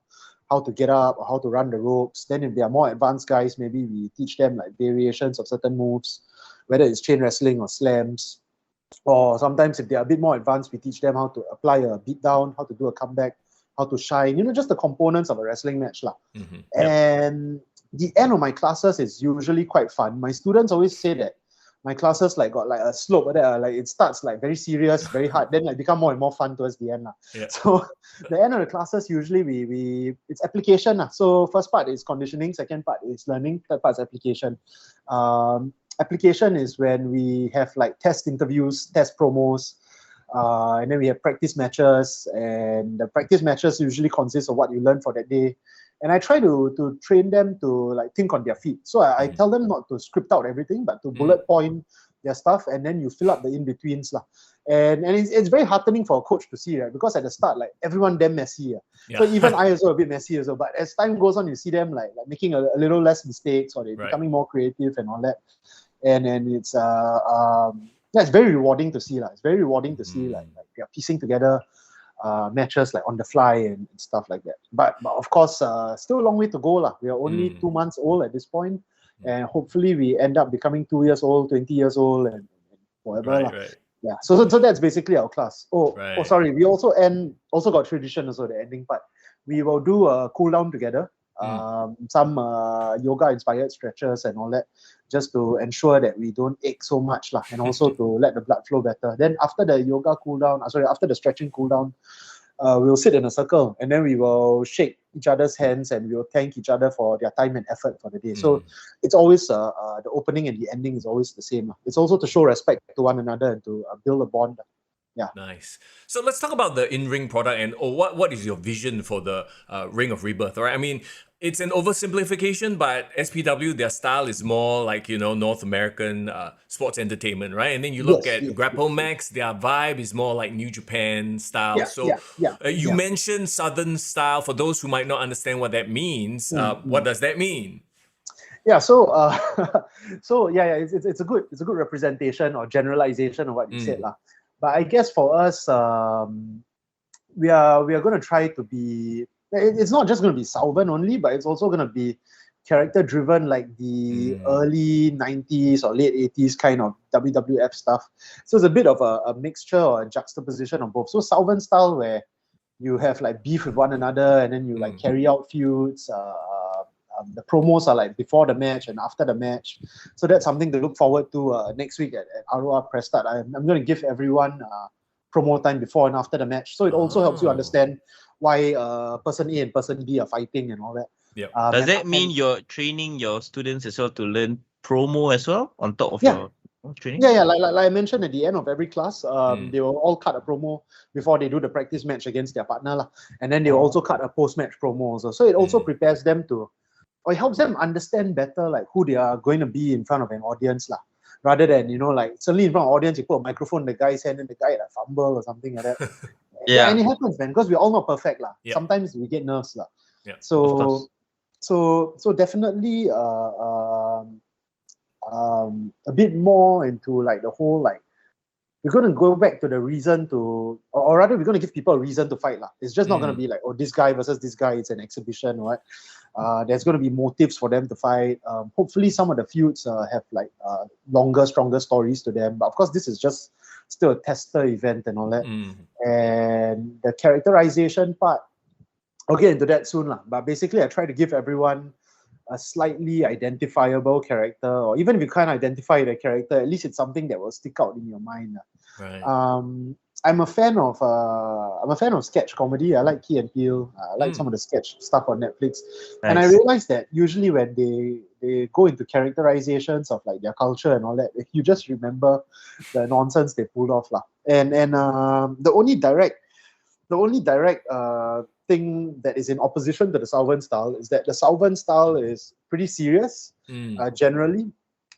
D: how to get up or how to run the ropes. Then if they are more advanced guys, maybe we teach them like variations of certain moves, whether it's chain wrestling or slams. Or sometimes if they are a bit more advanced, we teach them how to apply a beatdown, how to do a comeback, how to shine, just the components of a wrestling match, lah. And the end of my classes is usually quite fun. My students always say that my classes like got like a slope like that. Like it starts like very serious, very hard, then like become more and more fun towards the end.
B: Yeah.
D: So the end of the classes usually we it's application. So first part is conditioning, second part is learning, third part is application. Application is when we have like test interviews, test promos, and then we have practice matches, and the practice matches usually consist of what you learn for that day. And I try to train them to like think on their feet. So I tell them not to script out everything, but to bullet point their stuff, and then you fill up the in-betweens. And it's very heartening for a coach to see, right? Because at the start, like everyone damn messy.
B: Yeah.
D: So even I also a bit messy as well. But as time goes on, you see them like making a little less mistakes, or they're becoming more creative and all that. And it's it's very rewarding to see. It's very rewarding to see like they're piecing together matches like on the fly and stuff like that. But of course, still a long way to go. We are only 2 months old at this point, and hopefully we end up becoming 2 years old, 20 years old, and whatever.
B: Right.
D: Yeah. So that's basically our class. Oh, sorry. We also got tradition also, the ending part. We will do a cool down together. Some yoga inspired stretches and all that, just to ensure that we don't ache so much and also to let the blood flow better. Then after the yoga cool down, after the stretching cool down, we'll sit in a circle, and then we will shake each other's hands, and we will thank each other for their time and effort for the day. So it's always the opening and the ending is always the same. It's also to show respect to one another and to build a bond. Yeah.
B: Nice. So let's talk about the in-ring product, and what is your vision for the Ring of Rebirth, right? I mean, it's an oversimplification, but SPW, their style is more like, North American sports entertainment, right? And then you look at Grapple Max, their vibe is more like New Japan style. You mentioned Southern style. For those who might not understand what that means, what does that mean?
D: Yeah, so it's a good representation or generalization of what you said, But I guess for us, we are going to try to be. It's not just going to be Southern only, but it's also going to be character driven, like the early 90s or late 80s kind of WWF stuff. So it's a bit of a mixture or a juxtaposition of both. So Southern style, where you have like beef with one another, and then you like carry out feuds. The promos are like before the match and after the match. So that's something to look forward to next week at ROR Press Start. I'm going to give everyone promo time before and after the match. So it also helps you understand why person A and person B are fighting and all that.
B: Yep.
C: Does that mean you're training your students as well to learn promo as well on top of your training?
D: Yeah. Like I mentioned at the end of every class, they will all cut a promo before they do the practice match against their partner. And then they will also cut a post-match promo also. So it also prepares them or it helps them understand better like who they are going to be in front of an audience rather than like suddenly in front of an audience you put a microphone in the guy's hand and the guy like fumble or something like that. And it happens, man, because we're all not perfect Sometimes we get nerves So definitely a bit more into like the whole like we're going to go back to the reason to, or rather we're going to give people a reason to fight. It's just not going to be like, oh, this guy versus this guy, it's an exhibition, right? There's going to be motives for them to fight. Hopefully some of the feuds have like longer, stronger stories to them. But of course, this is just still a tester event and all that. And the characterization part, I'll get into that soon. But basically, I try to give everyone a slightly identifiable character, or even if you can't identify the character, at least it's something that will stick out in your mind.
B: Right.
D: I'm a fan of sketch comedy. I like Key and Peele. I like some of the sketch stuff on Netflix. Nice. And I realized that usually when they go into characterizations of like their culture and all that, you just remember the nonsense they pulled off. And the only direct thing that is in opposition to the Southern style is that the Southern style is pretty serious generally,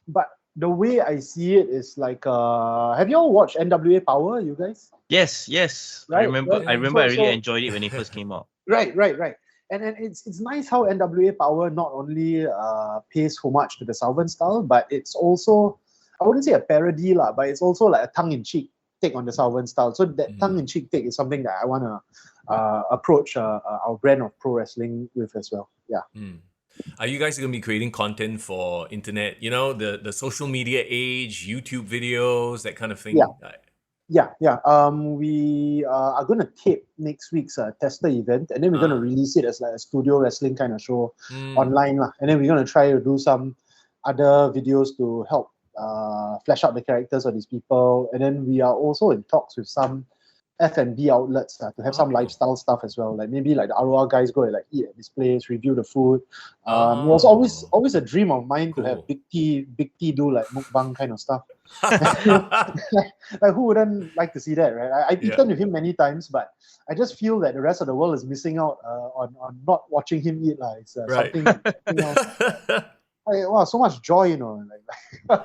D: but the way I see it is like have you all watched NWA Power, you guys?
C: Yes. Right? I remember I really enjoyed it when it first came out. Right.
D: And it's nice how NWA Power not only pays homage to the Southern style, but it's also, I wouldn't say a parody but it's also like a tongue-in-cheek take on the Southern style. So that tongue-in-cheek take is something that I want to approach our brand of pro wrestling with as well.
B: Are you guys going to be creating content for internet, the social media age, YouTube videos, that kind of thing?
D: We are going to tape next week's tester event, and then we're going to release it as like a studio wrestling kind of show online. And then we're going to try to do some other videos to help flesh out the characters of these people. And then we are also in talks with some F&B outlets to have some lifestyle stuff as well. Like maybe like the Aroa guys go and like eat at this place, review the food. It was always a dream of mine to have Big T do like mukbang kind of stuff. Like who wouldn't like to see that, right? I've eaten with him many times, but I just feel that the rest of the world is missing out on not watching him eat. It's something else. Wow, so much joy, you know.
C: All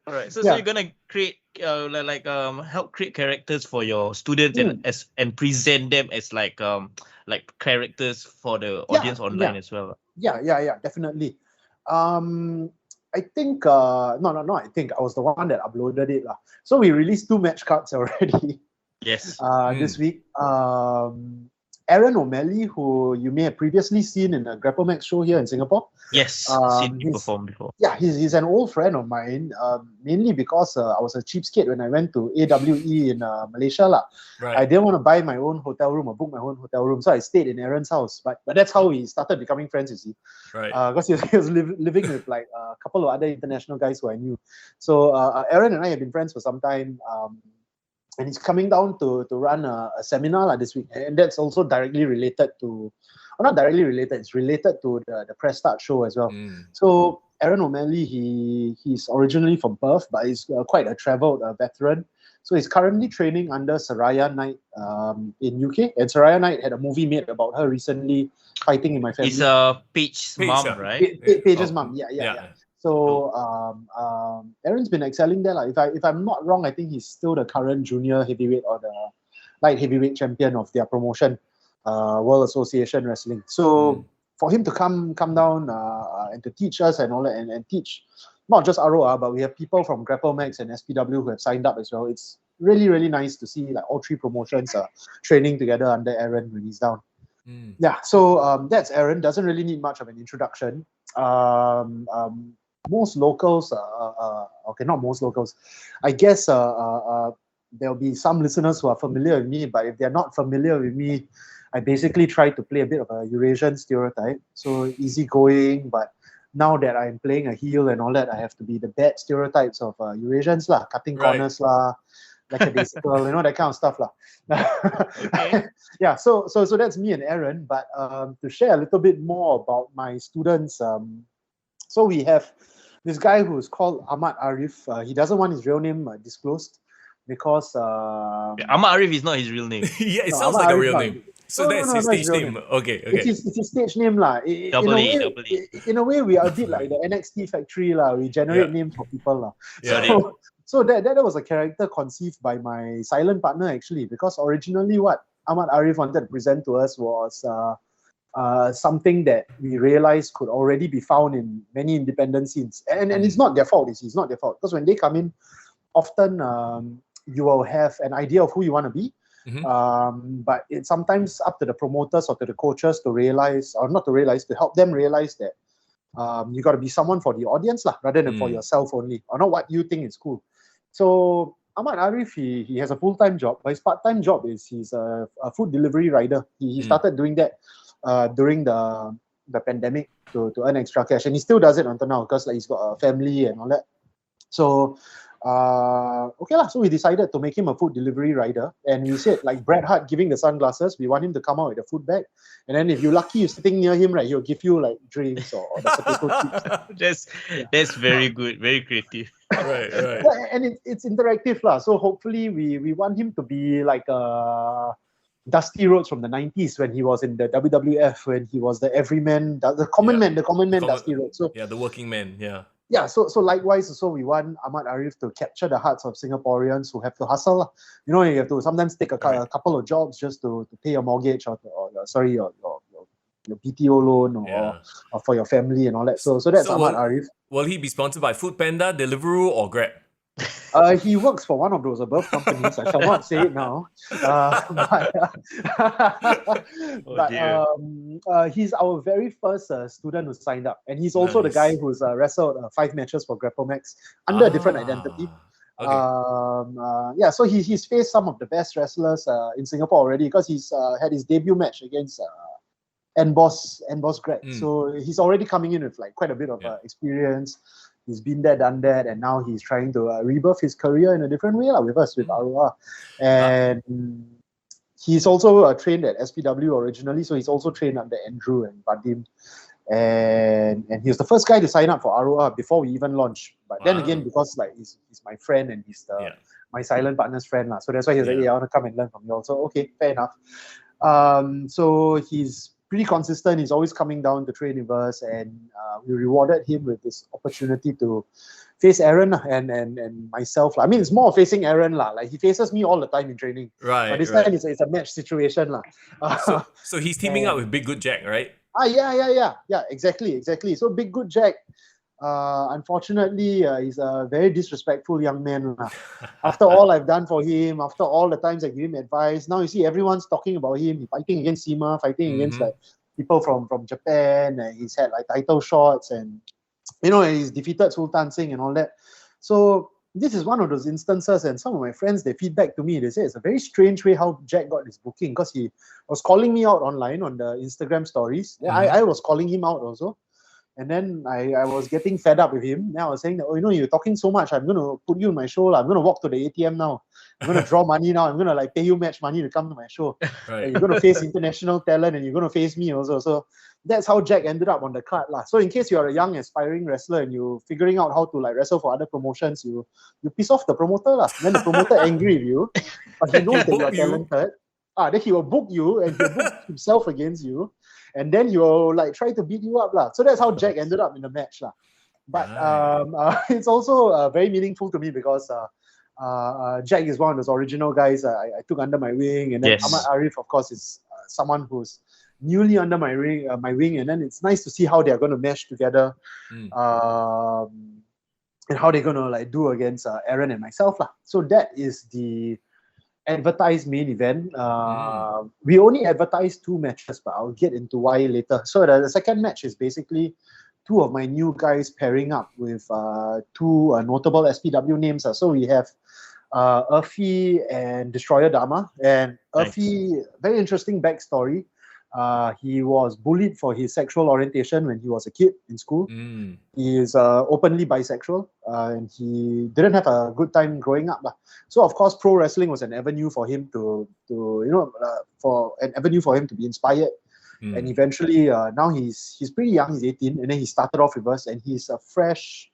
C: right. So you're gonna create help create characters for your students and present them as like characters for the audience online as well.
D: Yeah, definitely. I think I think I was the one that uploaded it. So we released 2 match cards already.
C: Yes.
D: This week. Aaron O'Malley, who you may have previously seen in a Grapple Max show here in Singapore.
C: Yes, seen him perform before.
D: Yeah, he's an old friend of mine, mainly because I was a cheapskate when I went to AWE in Malaysia.
B: Right.
D: I didn't want to buy my own hotel room or book my own hotel room, so I stayed in Aaron's house. But that's how we started becoming friends, you see.
B: Right.
D: Because he was living with like a couple of other international guys who I knew. So Aaron and I have been friends for some time. And he's coming down to run a seminar this week. And that's also directly related to, or not directly related, it's related to the Press Start show as well. So Aaron O'Malley, he's originally from Perth, but he's quite a travelled veteran. So he's currently training under Saraya Knight in UK. And Saraya Knight had a movie made about her recently, Fighting in My Family.
C: It's Paige's mom, right?
D: Paige's mom, yeah. So Aaron's been excelling there. If I'm not wrong, I think he's still the current junior heavyweight or the light heavyweight champion of their promotion, World Association Wrestling. So for him to come down and to teach us and all that, and teach not just Aroa, but we have people from Grapple Max and SPW who have signed up as well. It's really, really nice to see like all 3 promotions training together under Aaron when he's down. Yeah, so that's Aaron. Doesn't really need much of an introduction. Most locals, okay, not most locals. I guess there'll be some listeners who are familiar with me, but if they're not familiar with me, I basically try to play a bit of a Eurasian stereotype. So easygoing, but now that I'm playing a heel and all that, I have to be the bad stereotypes of Eurasians, cutting corners, like a basic girl, that kind of stuff.
C: Okay.
D: Yeah, so that's me and Aaron, but to share a little bit more about my students, so we have this guy who's called Ahmad Arif. He doesn't want his real name disclosed because...
C: Ahmad Arif is not his real name.
B: Yeah, it sounds like a real name. So that's his stage name. Okay.
D: It's his stage name.
C: Double E.
D: In a way, we are a bit like the NXT factory. We generate names for people. So that was a character conceived by my silent partner, actually, because originally what Ahmad Arif wanted to present to us was... something that we realized could already be found in many independent scenes. And it's not their fault, it's not their fault. Because when they come in, often you will have an idea of who you want to be. But it's sometimes up to the promoters or to the coaches to realize, or not to realize, to help them realize that you got to be someone for the audience rather than for yourself only, or not what you think is cool. So Ahmad Arif, he has a full-time job, but his part-time job is he's a food delivery rider. He started doing that during the pandemic to earn extra cash, and he still does it until now because he's got a family and all that. So so we decided to make him a food delivery rider, and we said like Bret Hart giving the sunglasses, we want him to come out with a food bag, and then if you're lucky, you're sitting near him, he'll give you like drinks or the potato chips.
C: That's very good, very creative.
B: Right.
D: And it's interactive So hopefully we want him to be like Dusty Rhodes from the 90s when he was in the WWF, when he was the everyman, the common man, Dusty Rhodes. So
B: the working man,
D: so likewise, so we want Ahmad Arif to capture the hearts of Singaporeans who have to hustle. You have to sometimes take a couple of jobs just to pay your mortgage or your BTO loan or for your family and all that. So that's Ahmad Arif.
B: Will he be sponsored by Foodpanda, Deliveroo, or Grab?
D: He works for one of those above companies. I shall not say it now. He's our very first student who signed up, and he's also the guy who's wrestled 5 matches for Grapple Max under a different identity.
B: Okay.
D: So he's faced some of the best wrestlers in Singapore already because he's had his debut match against N-Boss Greg. So he's already coming in with like quite a bit of experience. he's been there, done that, and now he's trying to rebirth his career in a different way with us, with Aroa. And he's also trained at SPW originally, so he's also trained under Andrew and Vadim. And he was the first guy to sign up for Aroa before we even launched. But then again, because like he's my friend and he's my silent partner's friend, so that's why he's like, I want to come and learn from you all. So okay, fair enough. So he's pretty consistent. He's always coming down to train with us, and we rewarded him with this opportunity to face Aaron and myself. I mean, it's more facing Aaron. Like he faces me all the time in training.
B: Right.
D: But this time it's a match situation.
B: So he's teaming up with Big Good Jack, right?
D: Yeah, exactly. So Big Good Jack, unfortunately, he's a very disrespectful young man. After all I've done for him, after all the times I give him advice, now you see everyone's talking about him. He's fighting against SEMA, fighting against like people from Japan, and he's had like title shots, and he's defeated Sultan Singh and all that. So this is one of those instances, and some of my friends, they feedback to me, they say it's a very strange way how Jack got his booking, because he was calling me out online on the Instagram stories. I was calling him out also. And then I was getting fed up with him. Now I was saying that, you're talking so much, I'm going to put you in my show. I'm going to walk to the ATM now. I'm going to draw money now. I'm going to like pay you match money to come to my show.
B: Right.
D: And you're going to face international talent, and you're going to face me also. So that's how Jack ended up on the card. So in case you're a young aspiring wrestler and you're figuring out how to like wrestle for other promotions, you piss off the promoter. Then the promoter angry with you, but he knows that you're talented. Then he will book you, and he'll book himself against you. And then he'll like try to beat you up. So that's how Jack ended up in the match. But it's also very meaningful to me because Jack is one of those original guys I took under my wing. And then Ahmad Arif, of course, is someone who's newly under my wing. And then it's nice to see how they're going to mesh together. And how they're going to like do against Aaron and myself. So that is the advertised main event. We only advertised 2 matches, but I'll get into why later. So the second match is basically 2 of my new guys pairing up with 2 notable SPW names. So we have Urfi and Destroyer Dharma. And Urfi, very interesting backstory. He was bullied for his sexual orientation when he was a kid in school. He is openly bisexual, and he didn't have a good time growing up. So of course, pro wrestling was an avenue for him to be inspired. And eventually, now he's pretty young. He's 18, and then he started off with us, and he's a fresh.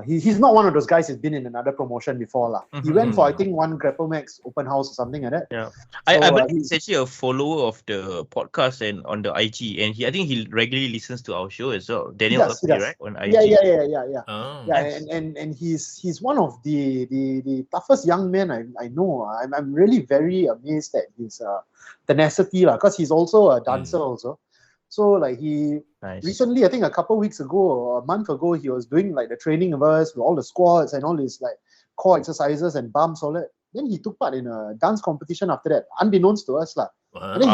D: He's not one of those guys who's been in another promotion before. He went for, I think, one Grapple Max open house or something like that.
C: Yeah, I believe he's actually a follower of the podcast and on the IG, and I think he regularly listens to our show as well. Daniel,
D: he does.
C: right? On IG.
D: Yeah.
B: Oh,
D: nice. And he's one of the toughest young men I know. I'm really very amazed at his tenacity, because he's also a dancer also. So like he recently, I think a couple of weeks ago or a month ago, he was doing like the training of us with all the squats and all these like core exercises and bumps, all that. Then he took part in a dance competition after that, unbeknownst to us. And then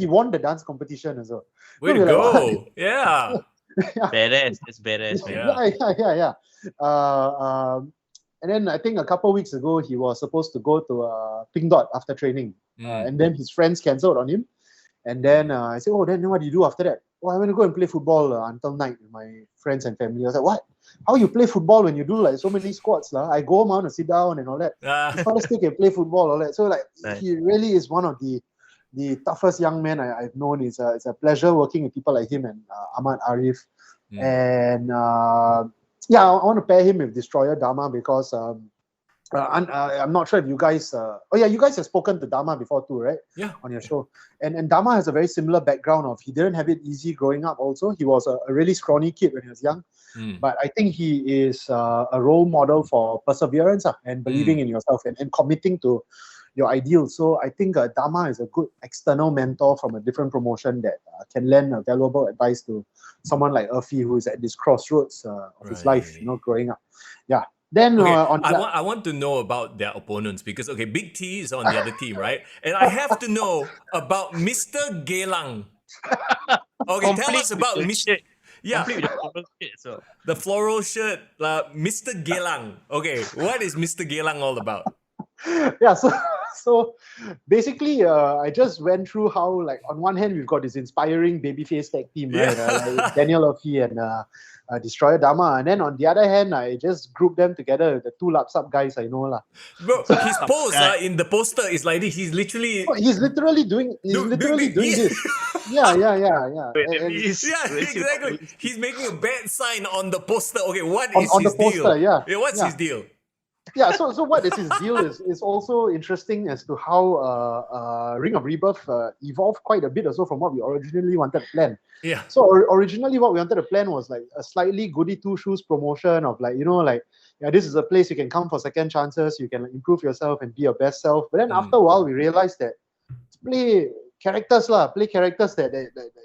D: he won the dance competition as well.
B: Way to go. Yeah.
C: Badass. It's badass.
D: Yeah. And then I think a couple of weeks ago, he was supposed to go to Pink Dot after training. And then his friends cancelled on him. And then I said, then what do you do after that? I went to go and play football until night with my friends and family. I was like, what? How you play football when you do like so many squats? I go home, I want to sit down and all that. His father still can play football, all that. So like he really is one of the toughest young men I've known. It's a pleasure working with people like him and Ahmad Arif. And I want to pair him with Destroyer Dharma because I'm not sure if you guys you guys have spoken to Dharma before too, right?
B: Yeah.
D: On your show. And Dharma has a very similar background of he didn't have it easy growing up also. He was a really scrawny kid when he was young. But I think he is a role model for perseverance and believing in yourself and committing to your ideals. So I think Dharma is a good external mentor from a different promotion that can lend valuable advice to someone like Urfi, who is at this crossroads of his life, growing up. Yeah. Then
B: I want to know about their opponents because Big T is on the other team, right? And I have to know about Mr. Gelang. Tell us about Mr. Yeah, the floral shirt, Mr. Gelang. What is Mr. Gelang all about?
D: Yeah, so So basically, I just went through how, like, on one hand, we've got this inspiring babyface tag team, right? Like Daniel Luffy and Destroyer Dama. And then on the other hand, I just grouped them together with the two Lapsap guys I know.
B: Bro, his pose in the poster is like this. He's literally...
D: He's literally doing this. Yeah.
B: Exactly. He's making a bad sign on the poster. Okay, what is
D: on
B: his
D: the poster,
B: deal? What's his deal?
D: Yeah, so what is his deal is also interesting as to how Ring of Rebirth evolved quite a bit also from what we originally wanted to plan.
B: Yeah.
D: So originally what we wanted to plan was like a slightly goody two shoes promotion of like, this is a place you can come for second chances, you can improve yourself and be your best self. But then after a while we realized that play characters that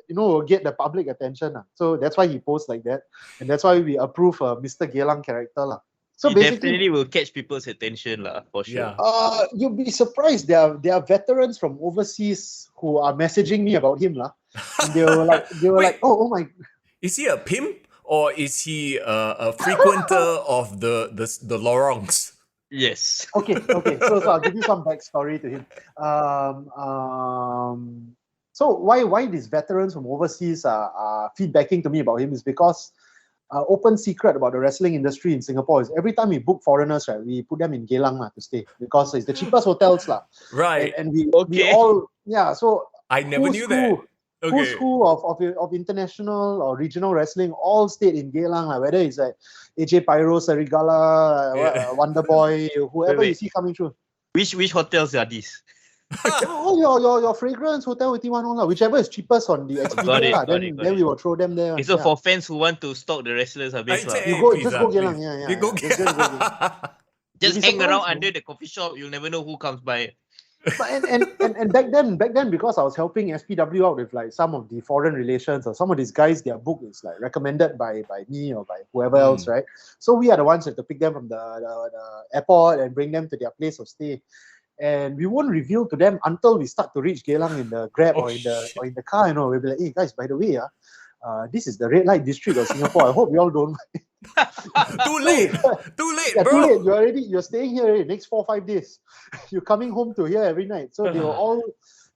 D: will get the public attention. So that's why he posts like that. And that's why we approve Mr. Geylang character. So
C: he definitely will catch people's attention for sure.
B: Yeah.
D: You'll be surprised. There are veterans from overseas who are messaging me about him. And they were like, oh my.
B: Is he a pimp or is he a frequenter of the lorongs?
C: Yes.
D: Okay. So I'll give you some backstory to him. So why these veterans from overseas are feedbacking to me about him is because open secret about the wrestling industry in Singapore is every time we book foreigners, right, we put them in Geylang to stay because it's the cheapest hotels.
B: Right.
D: And we all, so
B: I never knew that.
D: Who's who of international or regional wrestling all stayed in Geylang, whether it's like AJ Pyro, Sarigala, Wonder Boy, whoever you see coming through.
C: Which hotels are these?
D: your Fragrance, Hotel 81, whichever is cheapest on the Expedia, then we will throw them there.
C: So for fans who want to stalk the wrestlers,
D: just go Geylang,
B: You go
C: just hang around under the coffee shop. You'll never know who comes by.
D: And back then, because I was helping SPW out with like some of the foreign relations or some of these guys, their book is like recommended by me or by whoever else, right? So we are the ones that have to pick them from the airport and bring them to their place of stay. And we won't reveal to them until we start to reach Geylang in the Grab or in the car. We'll be like, hey guys, by the way, this is the red light district of Singapore. I hope you all don't.
B: Too late,
D: yeah,
B: bro.
D: Too late. You're staying here next 4 or 5 days. You're coming home to here every night. So they will all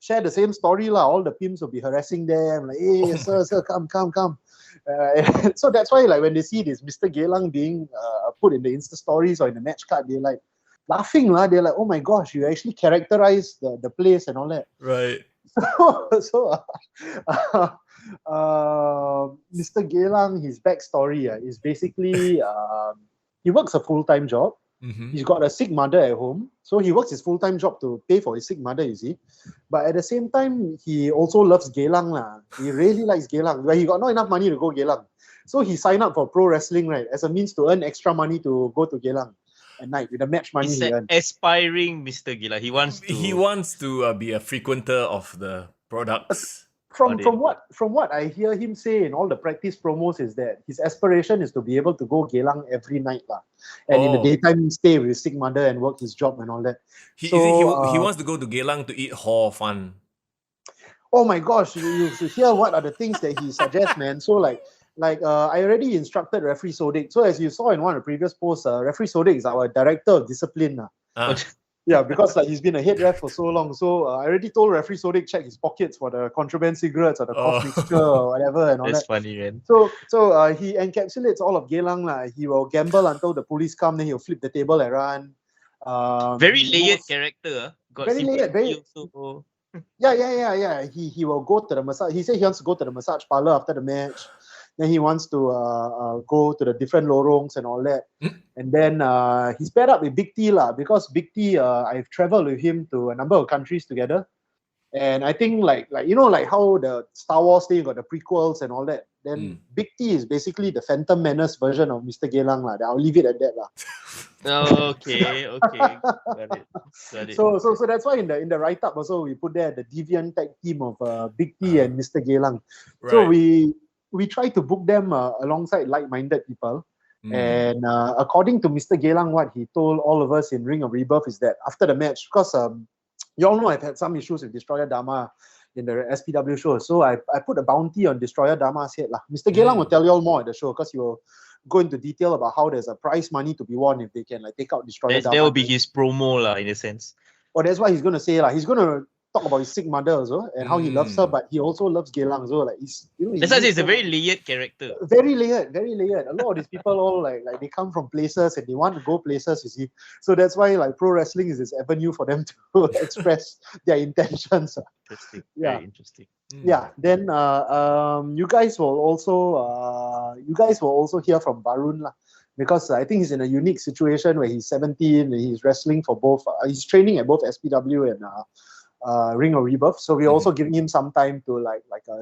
D: share the same story. All the pimps will be harassing them. Like, hey, sir, come. So that's why, like, when they see this Mr. Geylang being put in the Insta stories or in the match card, they're like laughing. They're like, oh my gosh, you actually characterize the place and all that.
B: Right.
D: So Mr. Geylang, his backstory is basically he works a full-time job.
B: Mm-hmm.
D: He's got a sick mother at home, so he works his full-time job to pay for his sick mother, you see. But at the same time, he also loves Geylang. He really likes Geylang, but he got not enough money to go Geylang. So he signed up for pro wrestling, right, as a means to earn extra money to go to Geylang at night with the match money.
C: He's
D: he
C: an aspiring Mr. Geylang. He wants
B: to be a frequenter of the products.
D: From what I hear him say in all the practice promos is that his aspiration is to be able to go Geylang every night and in the daytime stay with his sick mother and work his job and all that.
B: He wants to go to Geylang to eat hor fun.
D: Oh my gosh, you should hear what are the things that he suggests, man. So I already instructed Referee Sodik. So as you saw in one of the previous posts, Referee Sodik is our director of discipline. Yeah, because he's been a head ref for so long. So I already told Referee Sodik check his pockets for the contraband cigarettes or the cough mixture or whatever and all
C: That's
D: that.
C: Funny, man.
D: So he encapsulates all of Geylang. He will gamble until the police come, then he'll flip the table and run.
C: Very layered character.
D: Very layered. Yeah. He will go to the massage. He said he wants to go to the massage parlor after the match. Then he wants to go to the different lorongs and all that. And then he's paired up with Big T because Big T, I've traveled with him to a number of countries together. And I think like how the Star Wars thing got the prequels and all that. Then Big T is basically the Phantom Menace version of Mr. Geylang. I'll leave it at that.
C: Okay. Got it.
D: So that's why in the write-up also we put there the deviant tag team of Big T and Mr. Geylang. Right. So we try to book them alongside like-minded people. And according to Mr. Geylang, what he told all of us in Ring of Rebirth is that after the match, because you all know I've had some issues with Destroyer Dama in the SPW show, so I put a bounty on Destroyer Dama's head. Mr. Geylang will tell you all more at the show because he will go into detail about how there's a prize money to be won if they can take out Destroyer Dama.
C: That will be his promo in a sense.
D: that's why he's gonna say like he's gonna talk about his sick mother also and how he loves her, but he also loves Geylang. So like he's
C: That's why it's a very layered character.
D: very layered, very layered. A lot of these people all like they come from places and they want to go places, you see. So that's why like pro wrestling is this avenue for them to express their intentions.
C: Interesting.
D: Yeah.
C: Very interesting.
D: Yeah. Then you guys will also hear from Varun lah, because I think he's in a unique situation where he's 17 and he's wrestling for both. He's training at both SPW and Ring of Rebirth. So we're also giving him some time to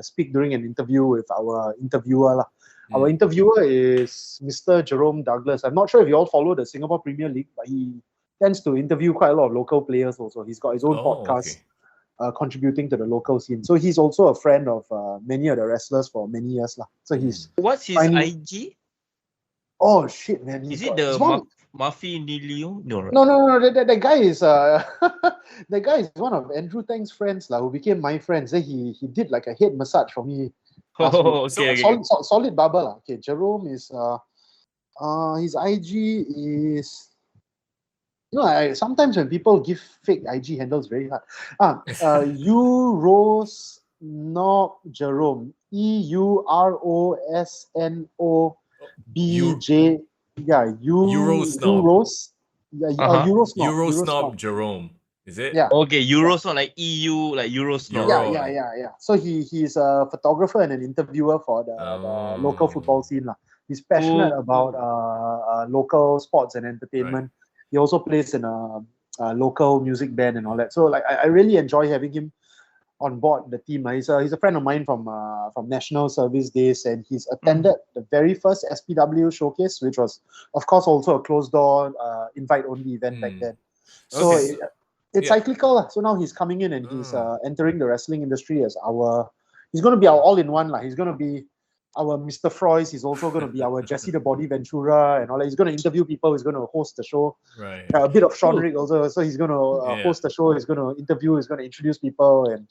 D: speak during an interview with our interviewer lah. Our interviewer is Mr. Jerome Douglas. I'm not sure if you all follow the Singapore Premier League, but he tends to interview quite a lot of local players also. He's got his own podcast contributing to the local scene. So he's also a friend of many of the wrestlers for many years lah. So he's
C: What's his IG?
D: Oh shit, man!
C: Is it the Mafi Nilio? No, right?
D: No. That guy is that guy is one of Andrew Tang's friends lah, who became my friend. So he did like a head massage for me.
C: Okay.
D: Solid barber lah. Okay, Jerome is his IG is. Sometimes when people give fake IG handles, very hard. Eurosnob Jerome, EUROSNOBJ. Yeah,
B: Eurosnob.
D: Eurosnob.
B: Eurosnob Jerome. Is it?
D: Yeah.
C: Okay, Eurosnob like EU, like Eurosnob.
D: Yeah. So he's a photographer and an interviewer for the local football scene lah. He's passionate about local sports and entertainment. Right. He also plays in a local music band and all that. So like I really enjoy having him on board the team. He's a friend of mine from National Service Days, and he's attended the very first SPW showcase, which was of course also a closed door invite only event back then. So it's cyclical. So now he's coming in and he's entering the wrestling industry as he's going to be our all-in-one lah. He's going to be our Mr. Froys. He's also going to be our Jesse the Body Ventura and all that. He's going to interview people. He's going to host the show.
B: Right.
D: A bit of Sean Rick also. So he's going to host the show. He's going to interview. He's going to introduce people and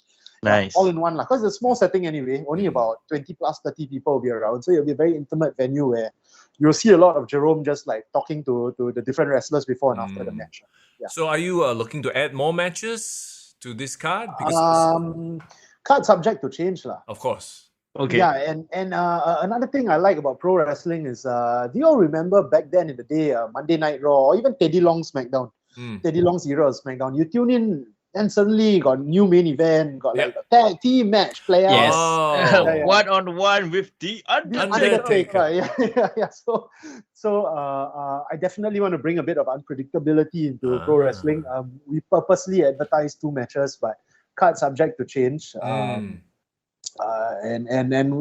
D: all in one lah. Because it's a small setting anyway. Only about 20 plus 30 people will be around. So it'll be a very intimate venue where you'll see a lot of Jerome just like talking to the different wrestlers before and after the match. Yeah.
B: So are you looking to add more matches to this card? Because
D: card subject to change lah.
B: Of course.
C: Okay.
D: Yeah, and another thing I like about pro wrestling is, do you all remember back then in the day, Monday Night Raw, or even Teddy Long's SmackDown, Teddy Long's era of SmackDown, you tune in and suddenly got new main event, got like a tag team match player.
C: Yes. One-on-one with the Undertaker.
D: Yeah. So I definitely want to bring a bit of unpredictability into pro wrestling. We purposely advertised 2 matches, but card subject to change. And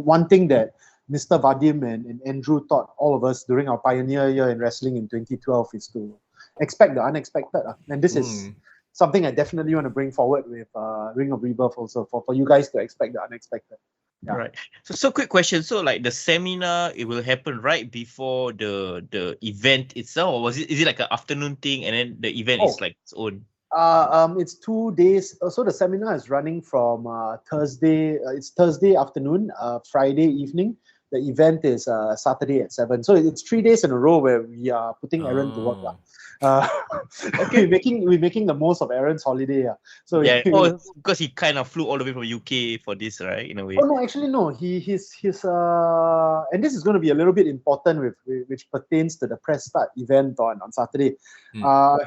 D: one thing that Mr. Vadim and Andrew taught all of us during our pioneer year in wrestling in 2012 is to expect the unexpected. And this is something I definitely want to bring forward with Ring of Rebirth also, for you guys to expect the unexpected. Yeah.
C: Right. So quick question. So like the seminar, it will happen right before the event itself, or is it like an afternoon thing and then the event is like its own?
D: It's 2 days. So the seminar is running from Thursday. It's Thursday afternoon, Friday evening. The event is Saturday at 7. So it's 3 days in a row where we are putting Aaron to work. Okay, we're making the most of Aaron's holiday. So
C: because he kind of flew all the way from UK for this, right? In a way.
D: Oh no, actually no. He's and this is going to be a little bit important which pertains to the press start event on Saturday.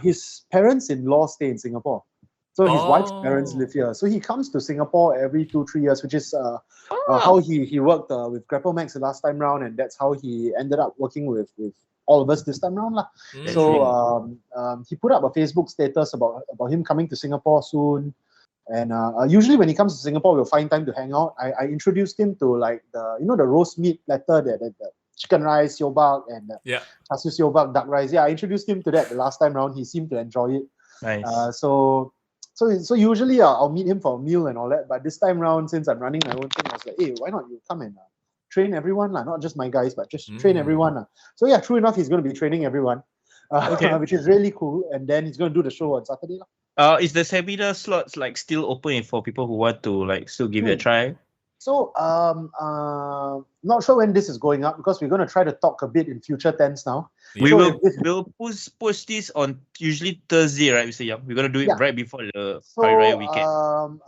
D: His parents-in-law stay in Singapore. So his wife's parents live here. So he comes to Singapore every 2-3 years, which is how he worked with Grapple Max the last time round, and that's how he ended up working with all of us this time round. So he put up a Facebook status about him coming to Singapore soon. And usually when he comes to Singapore, we'll find time to hang out. I introduced him to like the roast meat platter, the chicken rice, siobak, and char siu siobak, duck rice. Yeah, I introduced him to that the last time round. He seemed to enjoy it.
C: Nice.
D: So usually I'll meet him for a meal and all that. But this time round, since I'm running my own thing, I was like, hey, why not you come and train everyone, not just my guys, but just train everyone. So yeah, true enough, he's going to be training everyone, which is really cool. And then he's going to do the show on Saturday.
C: Is the seminar slots like still open for people who want to like still give it a try?
D: So, not sure when this is going up because we're going to try to talk a bit in future tense now.
C: We
D: So
C: will
D: if this-
C: we'll push this on usually Thursday, right, Mr. Young? We're gonna do it
D: Yeah.
C: right before the
D: So,
C: Hari Raya weekend.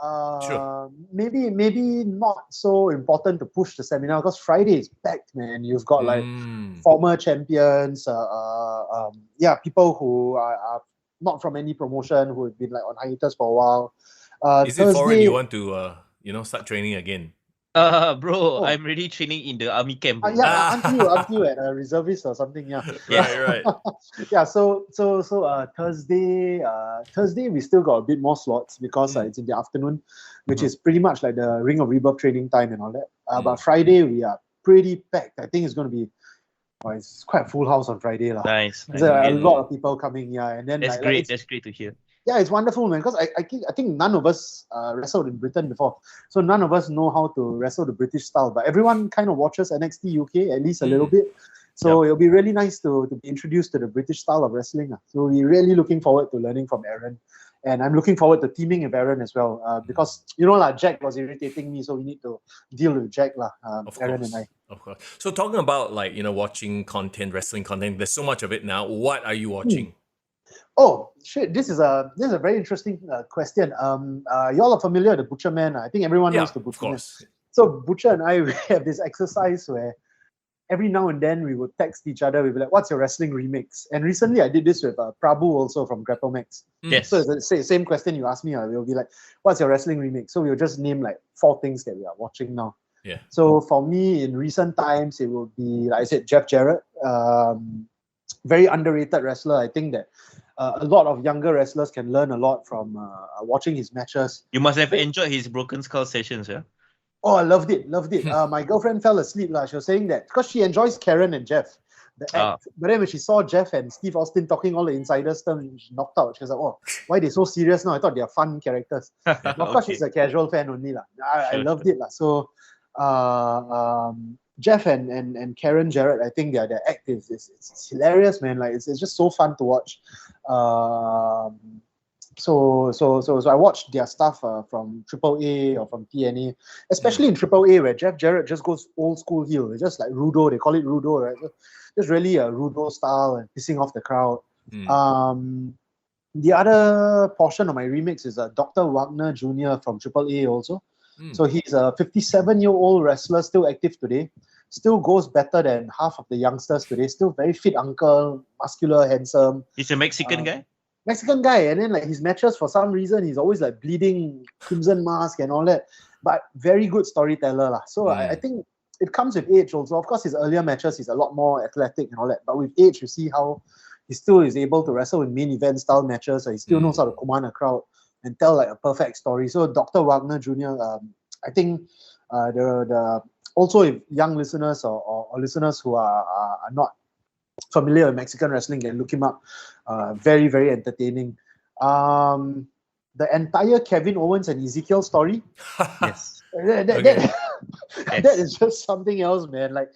B: Sure.
D: maybe not so important to push the seminar because Friday is packed, man. You've got like
B: Mm.
D: former champions, people who are not from any promotion who have been like on hiatus for a while.
B: Is it foreign
D: Thursday,
B: you want to start training again?
C: Bro,
D: Oh.
C: I'm already training in the army camp, bro.
D: aren't you at a reservist or something? Yeah.
B: Right.
D: Yeah. So Thursday we still got a bit more slots because it's in the afternoon, which is pretty much like the Ring of Rebirth training time and all that. But Friday we are pretty packed. I think it's going to be. It's quite a full house on Friday, lah.
C: Nice.
D: There's a lot of people coming, and then
C: That's
D: like,
C: great.
D: it's,
C: That's great to hear.
D: yeah, it's wonderful, man. Because I think none of us wrestled in Britain before, so none of us know how to wrestle the British style. But everyone kind of watches NXT UK at least a little bit, so it'll be really nice to be introduced to the British style of wrestling. So we're really looking forward to learning from Aaron, and I'm looking forward to teaming with Aaron as well. Because Jack was irritating me, so we need to deal with Jack, Aaron and I.
B: Of course. So talking about watching content, wrestling content, there's so much of it now. What are you watching?
D: Oh shit! This is a very interesting question. Y'all are familiar with the Butcher Man. I think everyone knows the
B: of
D: Butcher Man.
B: course.
D: So Butcher and I we have this exercise where every now and then we would text each other. We'd be like, "What's your wrestling remix?" And recently I did this with Prabhu also from Grapplemex.
C: Yes.
D: So it's the same question you asked me. We'll be like, "What's your wrestling remix?" So we'll just name like 4 things that we are watching now.
B: Yeah.
D: So for me, in recent times, it would be, like I said, Jeff Jarrett. Very underrated wrestler. I think that a lot of younger wrestlers can learn a lot from watching his matches.
C: You must have enjoyed his Broken Skull sessions, yeah?
D: Oh, I loved it. My girlfriend fell asleep. She was saying that because she enjoys Karen and Jeff, the act. But then when she saw Jeff and Steve Austin talking all the insider stuff, she knocked out. She was like, "Oh, why are they so serious now? I thought they are fun characters." Of course, she's a casual fan only. I loved it. So Jeff and Karen Jarrett, I think their act is it's hilarious, man. Like it's just so fun to watch. So I watched their stuff from AAA or from TNA, especially in AAA where Jeff Jarrett just goes old school heel. It's just like Rudo. They call it Rudo, right? So just really a Rudo style and pissing off the crowd. The other portion of my remix is Dr. Wagner Jr. from AAA also. So he's a 57-year-old wrestler, still active today. Still goes better than half of the youngsters today. Still very fit uncle, muscular, handsome.
C: He's a Mexican guy?
D: Mexican guy, and then like his matches, for some reason, he's always like bleeding Crimson Mask and all that. But very good storyteller. So I think it comes with age also. Of course, his earlier matches, he's a lot more athletic and all that. But with age, you see how he still is able to wrestle in main event style matches. So he still knows how to command a crowd and tell like a perfect story. So Dr. Wagner Jr., I think the also if young listeners or listeners who are not familiar with Mexican wrestling can look him up. Very, very entertaining. The entire Kevin Owens and Ezekiel story.
C: Yes.
D: That is just something else, man. Like,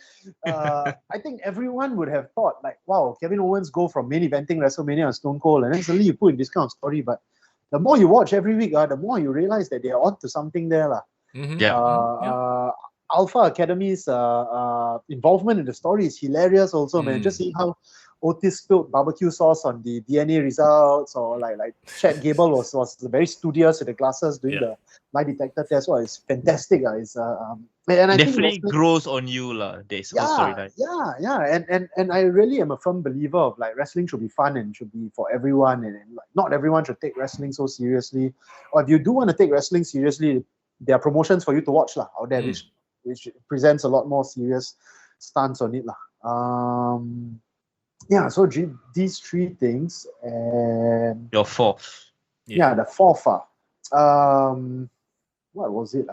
D: I think everyone would have thought, like, wow, Kevin Owens go from main eventing WrestleMania and Stone Cold, and then suddenly you put in this kind of story. But the more you watch every week, the more you realize that they're onto something there. Alpha Academy's involvement in the story is hilarious also, man. Just seeing how Otis spilled barbecue sauce on the DNA results, or like Chad Gable was very studious with the glasses doing the lie detector test. So it's fantastic. It's and I
C: definitely
D: think
C: grows on you, this whole storyline.
D: And I really am a firm believer of like wrestling should be fun and should be for everyone, and like, not everyone should take wrestling so seriously. Or if you do want to take wrestling seriously, there are promotions for you to watch out there, which presents a lot more serious stance on it. So these 3 things, and
C: your 4th.
D: The 4th. What was it?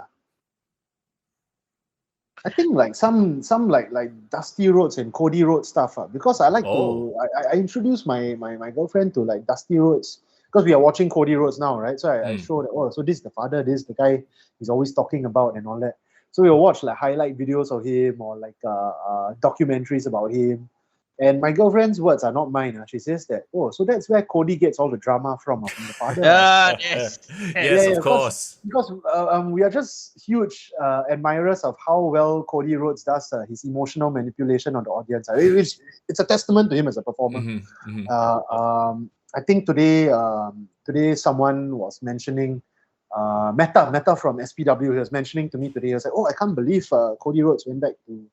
D: I think like some like Dusty Rhodes and Cody Rhodes stuff. Because I like to I introduced my girlfriend to like Dusty Rhodes because we are watching Cody Rhodes now, right? So I showed that, so this is the father, this is the guy he's always talking about and all that. So we'll watch like highlight videos of him or like documentaries about him. And my girlfriend's words are not mine. She says that, oh, so that's where Cody gets all the drama from the father.
C: Yes.
B: Yes, of course.
D: Because we are just huge admirers of how well Cody Rhodes does his emotional manipulation of the audience. It's a testament to him as a performer. I think today someone was mentioning Meta from SPW. He was mentioning to me today. He was like, "Oh, I can't believe Cody Rhodes went back to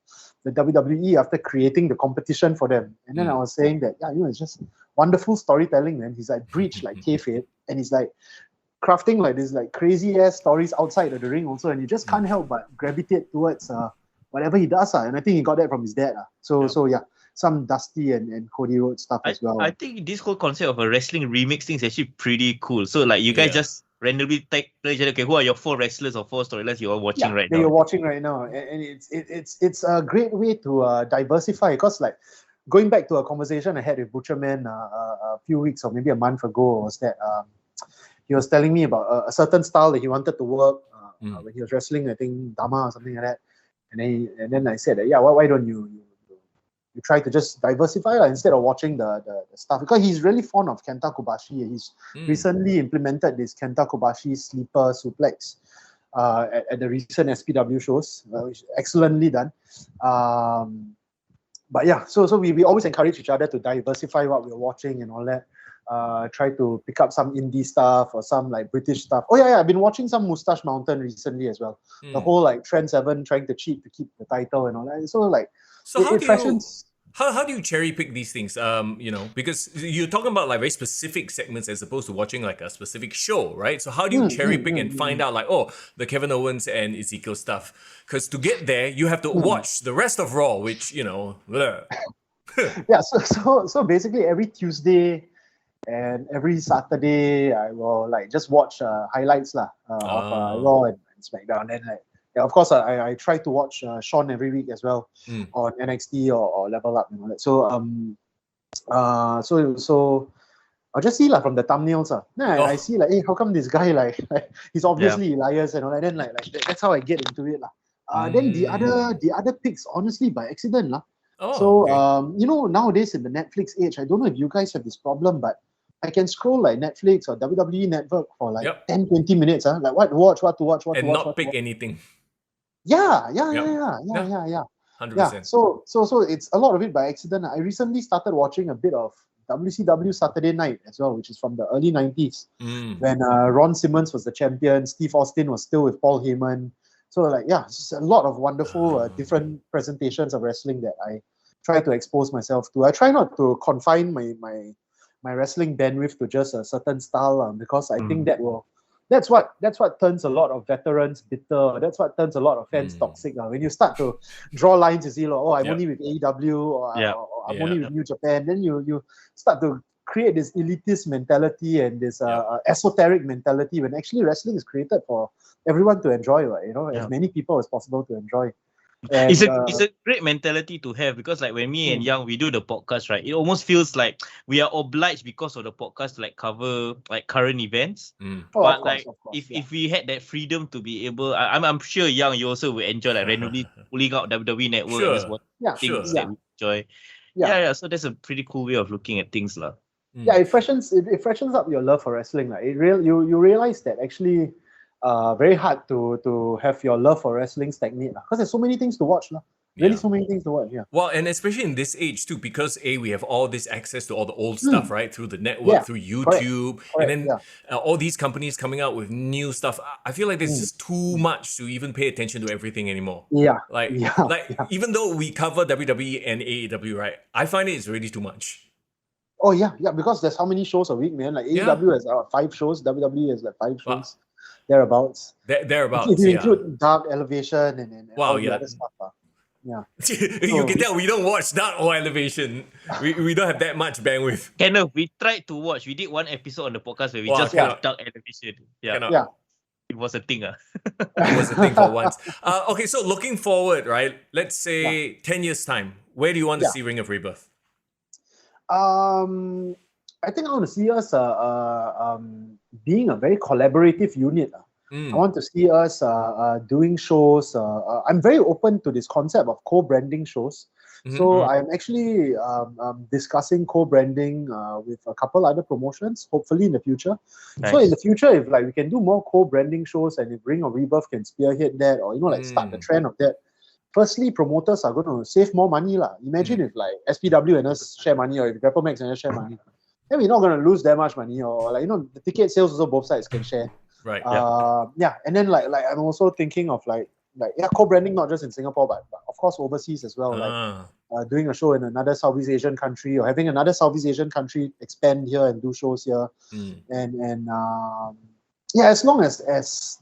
D: the WWE after creating the competition for them." And then I was saying that, it's just wonderful storytelling, man. He's like breached like kayfabe, and he's like crafting like this like crazy ass stories outside of the ring also, and you just can't help but gravitate towards whatever he does. And I think he got that from his dad. So some Dusty and Cody Rhodes stuff as well.
C: I think this whole concept of a wrestling remix thing is actually pretty cool. So like you guys just randomly take each other. Okay, who are your 4 wrestlers or 4 storylines you're watching right now?
D: You're watching right now, and it's a great way to diversify. Because like going back to a conversation I had with Butcherman a few weeks or maybe a month ago, was that he was telling me about a certain style that he wanted to work when he was wrestling. I think Dama or something like that. And then I said that why don't you try to just diversify instead of watching the stuff, because he's really fond of Kenta Kobashi. He's recently implemented this Kenta Kobashi sleeper suplex at the recent SPW shows, which is excellently done. But yeah, so we always encourage each other to diversify what we're watching and all that. Try to pick up some indie stuff or some like British stuff. Oh yeah, I've been watching some Moustache Mountain recently as well. The whole like Trent Seven trying to cheat to keep the title and all that. So like,
B: how do you cherry pick these things? Because you're talking about like very specific segments as opposed to watching like a specific show, right? So how do you cherry pick and find out like, oh, the Kevin Owens and Ezekiel stuff? Because to get there, you have to watch the rest of Raw, which
D: yeah. So basically every Tuesday and every Saturday I will like just watch highlights of Raw and SmackDown. And like, of course, I try to watch Sean every week as well on NXT or Level Up and all that. So I'll just see from the thumbnails. I see like, hey, how come this guy like he's obviously Elias and all that. Then like that's how I get into it. Then the other picks, honestly, by accident. Nowadays in the Netflix age, I don't know if you guys have this problem, but I can scroll like Netflix or WWE Network for like 10-20 minutes. Like what to watch,
B: and not pick anything.
D: Yeah.
B: 100%.
D: So it's a lot of it by accident. I recently started watching a bit of WCW Saturday Night as well, which is from the early 90s when Ron Simmons was the champion, Steve Austin was still with Paul Heyman. So like, just a lot of wonderful different presentations of wrestling that I try to expose myself to. I try not to confine my wrestling bandwidth to just a certain style because I think that's what turns a lot of veterans bitter. That's what turns a lot of fans toxic. When you start to draw lines, you see, like, I'm only with AEW or I'm only with New Japan. Then you start to create this elitist mentality and this esoteric mentality when actually wrestling is created for everyone to enjoy, as many people as possible to enjoy. And,
C: it's a great mentality to have, because like when me and Young we do the podcast, right, it almost feels like we are obliged because of the podcast to like cover like current events. But like if we had that freedom to be able, I'm sure Young, you also would enjoy like randomly pulling out WWE Network and just watching things that we enjoy. So that's a pretty cool way of looking at things lah.
D: It freshens up your love for wrestling. Like you realize that actually very hard to have your love for wrestling stagnate because there's so many things to watch. Really so many things to watch.
B: Well, and especially in this age too, because we have all this access to all the old stuff, right? Through the network, through YouTube,
D: correct,
B: and then all these companies coming out with new stuff. I feel like there's just too much to even pay attention to everything anymore. Even though we cover WWE and AEW, right? I find it's really too much.
D: Oh yeah, because there's how many shows a week, man? Like AEW has 5 shows, WWE has like 5 shows. Thereabouts.
B: Thereabouts.
D: If you include Dark Elevation and all the other stuff.
B: You can tell we don't watch Dark or Elevation. We don't have that much bandwidth.
C: Kenneth, we tried to watch. We did one episode on the podcast where we just watched Dark Elevation. It was a thing.
B: It was a thing for once. Okay, so looking forward, right? Let's say 10 years time. Where do you want to see Ring of Rebirth?
D: I think I want to see us being a very collaborative unit. I want to see us doing shows. I'm very open to this concept of co-branding shows. So I'm actually discussing co-branding with a couple other promotions, hopefully in the future.
C: Nice.
D: So in the future, if like we can do more co-branding shows, and if Ring of Rebirth can spearhead that, or like start the trend of that, firstly, promoters are going to save more money lah. Imagine if like SPW and us share money, or if Grapple Max and us share money, then we're not going to lose that much money, or like the ticket sales also both sides can share.
B: Right.
D: And then like I'm also thinking of co-branding not just in Singapore, but of course overseas as well. Like doing a show in another Southeast Asian country, or having another Southeast Asian country expand here and do shows here, as long as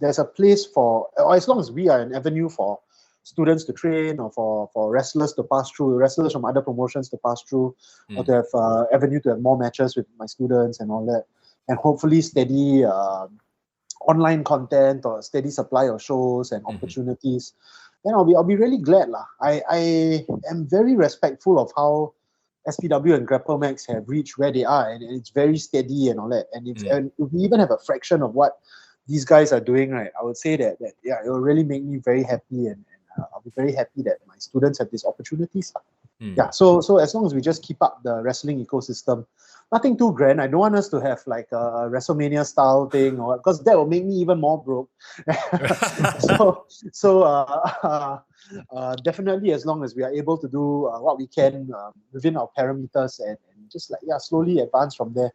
D: there's a place for, or as long as we are an avenue for students to train, or for wrestlers to pass through, wrestlers from other promotions to pass through, or to have avenue to have more matches with my students and all that, and hopefully steady online content or steady supply of shows and opportunities, then I'll be really glad lah. I am very respectful of how SPW and Grapple Max have reached where they are, and it's very steady and all that. And if we even have a fraction of what these guys are doing, right, I would say that it will really make me very happy, and I'll be very happy that my students have these opportunities. So as long as we just keep up the wrestling ecosystem, nothing too grand. I don't want us to have like a WrestleMania style thing, or because that will make me even more broke. Definitely, as long as we are able to do what we can within our parameters, and just slowly advance from there,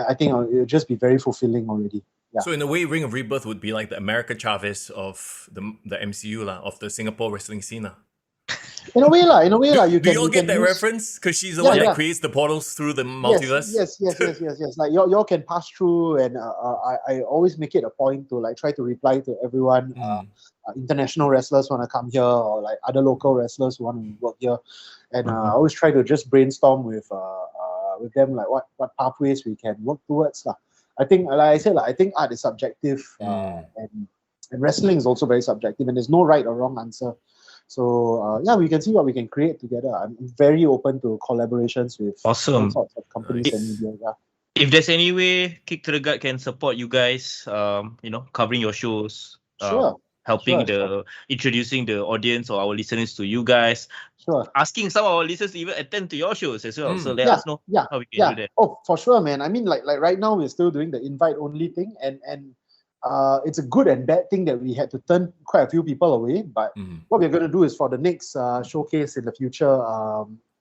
D: I think it'll just be very fulfilling already. Yeah.
B: So in a way, Ring of Rebirth would be like the America Chavez of the MCU of the Singapore wrestling scene.
D: In a way,
B: Do you all get that reference? Because she's the one that creates the portals through the multiverse.
D: Yes. Like y'all can pass through, and I always make it a point to like try to reply to everyone. International wrestlers want to come here, or like other local wrestlers who want to work here, and I always try to just brainstorm with them like what pathways we can work towards lah. I think, like I said, I think art is subjective, and wrestling is also very subjective, and there's no right or wrong answer. So we can see what we can create together. I'm very open to collaborations with all sorts of companies and media. Yeah.
C: If there's any way Kick to the Gut can support you guys, covering your shows, helping introducing the audience or our listeners to you guys, asking some of our listeners to even attend to your shows as well. So let us know how we can do that.
D: Oh, for sure, man. I mean, like right now we're still doing the invite only thing, and it's a good and bad thing that we had to turn quite a few people away. But what we're going to do is for the next showcase in the future,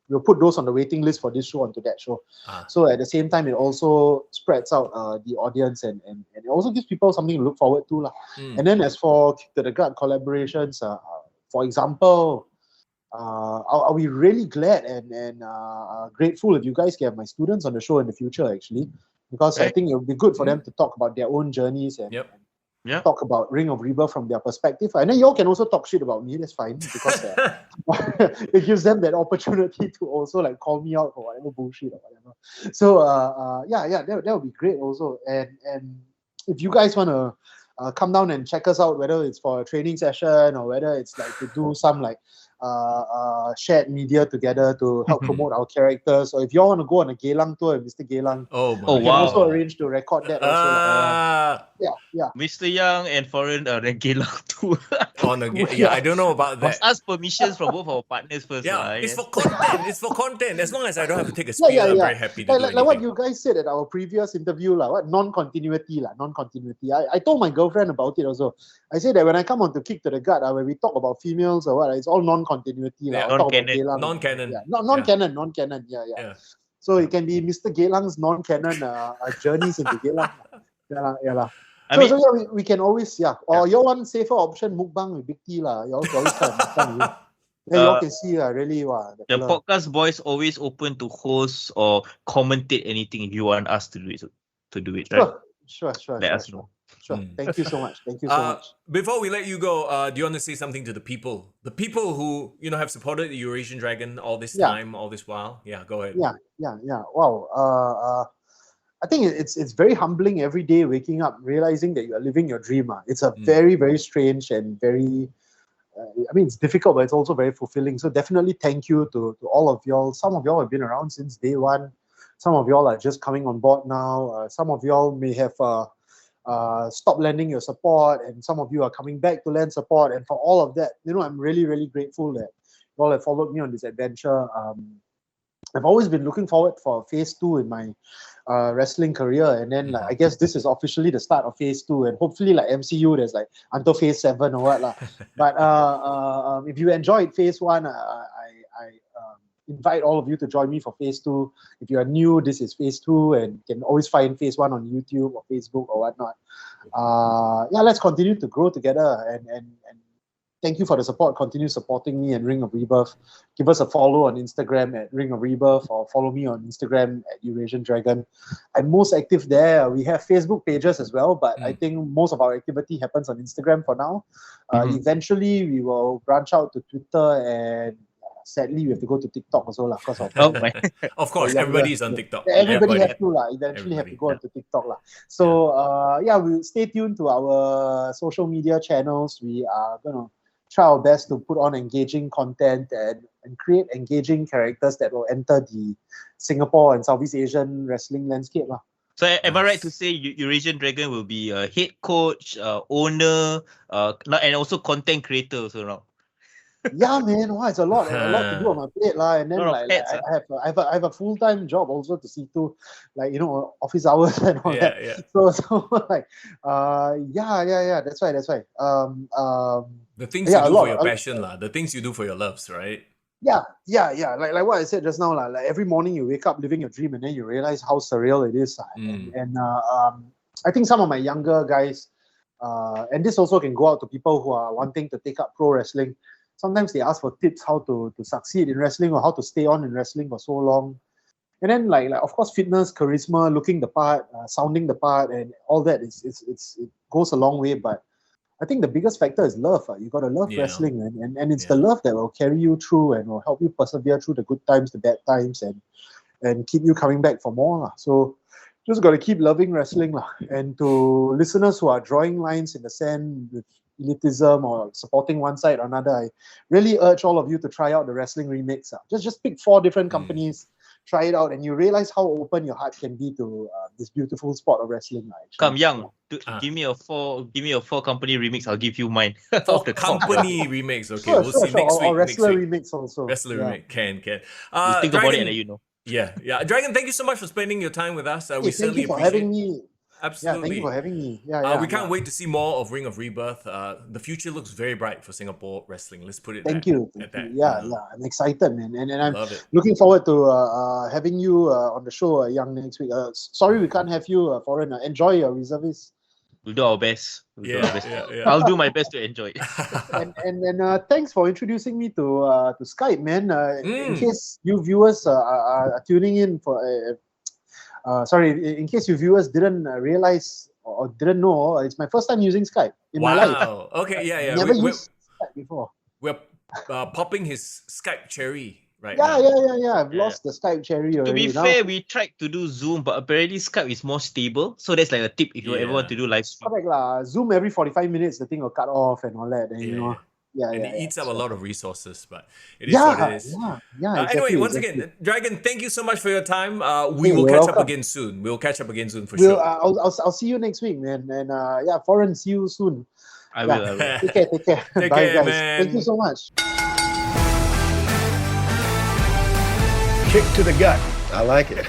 D: we'll put those on the waiting list for this show onto that show. So at the same time, it also spreads out the audience, and it also gives people something to look forward to. And then as for Kick to the Gut collaborations, for example, I'll be really glad and grateful if you guys can have my students on the show in the future, actually. Because I think it would be good for them to talk about their own journeys and talk about Ring of Rebirth from their perspective. And then y'all can also talk shit about me, that's fine. Because it gives them that opportunity to also like call me out for whatever bullshit or whatever. So that would be great also. And if you guys want to come down and check us out, whether it's for a training session or whether it's like to do some like shared media together to help promote our characters, or if you all want to go on a Geylang tour with Mr. Geylang, we can also arrange to record that also.
C: Mr. Young and foreign Geylang tour.
B: I don't know about that.
C: Must ask permissions from both our partners first.
B: It's for content. It's for content. As long as I don't have to take a spear, I'm very happy to do
D: like what you guys said at our previous interview, what non-continuity. I told my girlfriend about it also. I said that when I come on to Kick to the Gut, when we talk about females or what, it's all non-continuity.
B: Non-canon.
D: Non-canon. Yeah. So it can be Mr. Geylang's non-canon journeys into Geylang. We can always, or you want safer option, mukbang with Big T lah. You always can. You can see really
C: the podcast boys always open to host or commentate anything if you want us to do it. Right?
D: Sure.
C: Let us know.
D: Sure. Thank you so much.
B: Before we let you go, do you want to say something to the people? The people who have supported the Eurasian Dragon all this time, all this while. Yeah, go ahead.
D: Yeah. Wow. I think it's very humbling every day waking up, realizing that you are living your dream. It's a very, very strange and very, it's difficult, but it's also very fulfilling. So definitely thank you to all of y'all. Some of y'all have been around since day one. Some of y'all are just coming on board now. Some of y'all may have stopped lending your support, and some of you are coming back to lend support. And for all of that, I'm really, really grateful that all have followed me on this adventure. I've always been looking forward for phase 2 in my wrestling career, and then I guess this is officially the start of phase 2, and hopefully like MCU there's like until phase 7 or what lah. But if you enjoyed phase 1, I invite all of you to join me for phase 2. If you are new, this is phase 2, and you can always find phase 1 on YouTube or Facebook or whatnot. Let's continue to grow together, and thank you for the support. Continue supporting me and Ring of Rebirth. Give us a follow on Instagram at Ring of Rebirth, or follow me on Instagram at Eurasian Dragon. I'm most active there. We have Facebook pages as well, but I think most of our activity happens on Instagram for now. Eventually, we will branch out to Twitter, and sadly, we have to go to TikTok also lah, because of
B: Of course, everybody is on TikTok.
D: Everybody have to lah. Eventually have to go onto TikTok lah. So we'll stay tuned to our social media channels. We are gonna try our best to put on engaging content and create engaging characters that will enter the Singapore and Southeast Asian wrestling landscape lah.
C: So am I right to say Eurasian Dragon will be a head coach, owner, and also content creator also now?
D: Yeah, man. Wow, it's a lot to do on my plate lah. And then I have a full-time job also to see to, like, office hours and all that.
B: Yeah.
D: So like, That's right.
B: The things you do for your passion, lah. The things you do for your loves, right?
D: Yeah. Like what I said just now, like every morning you wake up living your dream, and then you realize how surreal it is. And I think some of my younger guys, and this also can go out to people who are wanting to take up pro wrestling. Sometimes they ask for tips how to succeed in wrestling, or how to stay on in wrestling for so long. And then like of course, fitness, charisma, looking the part, sounding the part, and all that it goes a long way. But I think the biggest factor is love. You got to love wrestling, and it's the love that will carry you through and will help you persevere through the good times, the bad times, and keep you coming back for more. So just got to keep loving wrestling. And to listeners who are drawing lines in the sand with elitism or supporting one side or another, I really urge all of you to try out the wrestling remix. Just pick 4 different companies, try it out, and you realize how open your heart can be to this beautiful sport of wrestling.
C: Come, Young, give me a 4 company remix. I'll give you mine.
B: 4 company remix. Okay,
D: Sure,
B: we'll see next week.
D: Or wrestler
B: next week.
D: remix also.
B: Wrestler remix. Can.
C: You think about it, and you know.
B: Yeah. Dragon, thank you so much for spending your time with us. We certainly
D: thank you for
B: appreciate
D: having me.
B: Absolutely.
D: Yeah, thank you for having me.
B: We can't wait to see more of Ring of Rebirth. The future looks very bright for Singapore wrestling. Let's put it
D: Thank you. Yeah, I'm excited, man. And I'm looking forward to having you on the show, Young, next week. Sorry we can't have you, Foreign. Enjoy your reservists.
C: We'll do our best. I'll do my best to enjoy it.
D: and thanks for introducing me to Skype, man. In case you viewers are tuning in for in case you viewers didn't realize or didn't know, it's my first time using Skype in my life.
B: Wow. Okay, yeah.
D: Never used Skype before.
B: We're popping his Skype cherry right
D: now.
B: Yeah.
D: I've lost the Skype cherry already.
C: To be fair, we tried to do Zoom, but apparently Skype is more stable. So that's like a tip if you ever want to do live stream.
D: Correct lah. Zoom every 45 minutes, the thing will cut off and all that. And
B: it eats up a lot of resources, but it is what it is. Anyway, once again, Dragon, thank you so much for your time. We will catch up again soon. We'll catch up again soon for sure.
D: I'll see you next week, man. And Foreign, see you soon.
C: I will.
D: Take care.
B: Take
D: Bye,
B: care,
D: guys.
B: man.
D: Thank you so much.
A: Kick to the gut. I like it.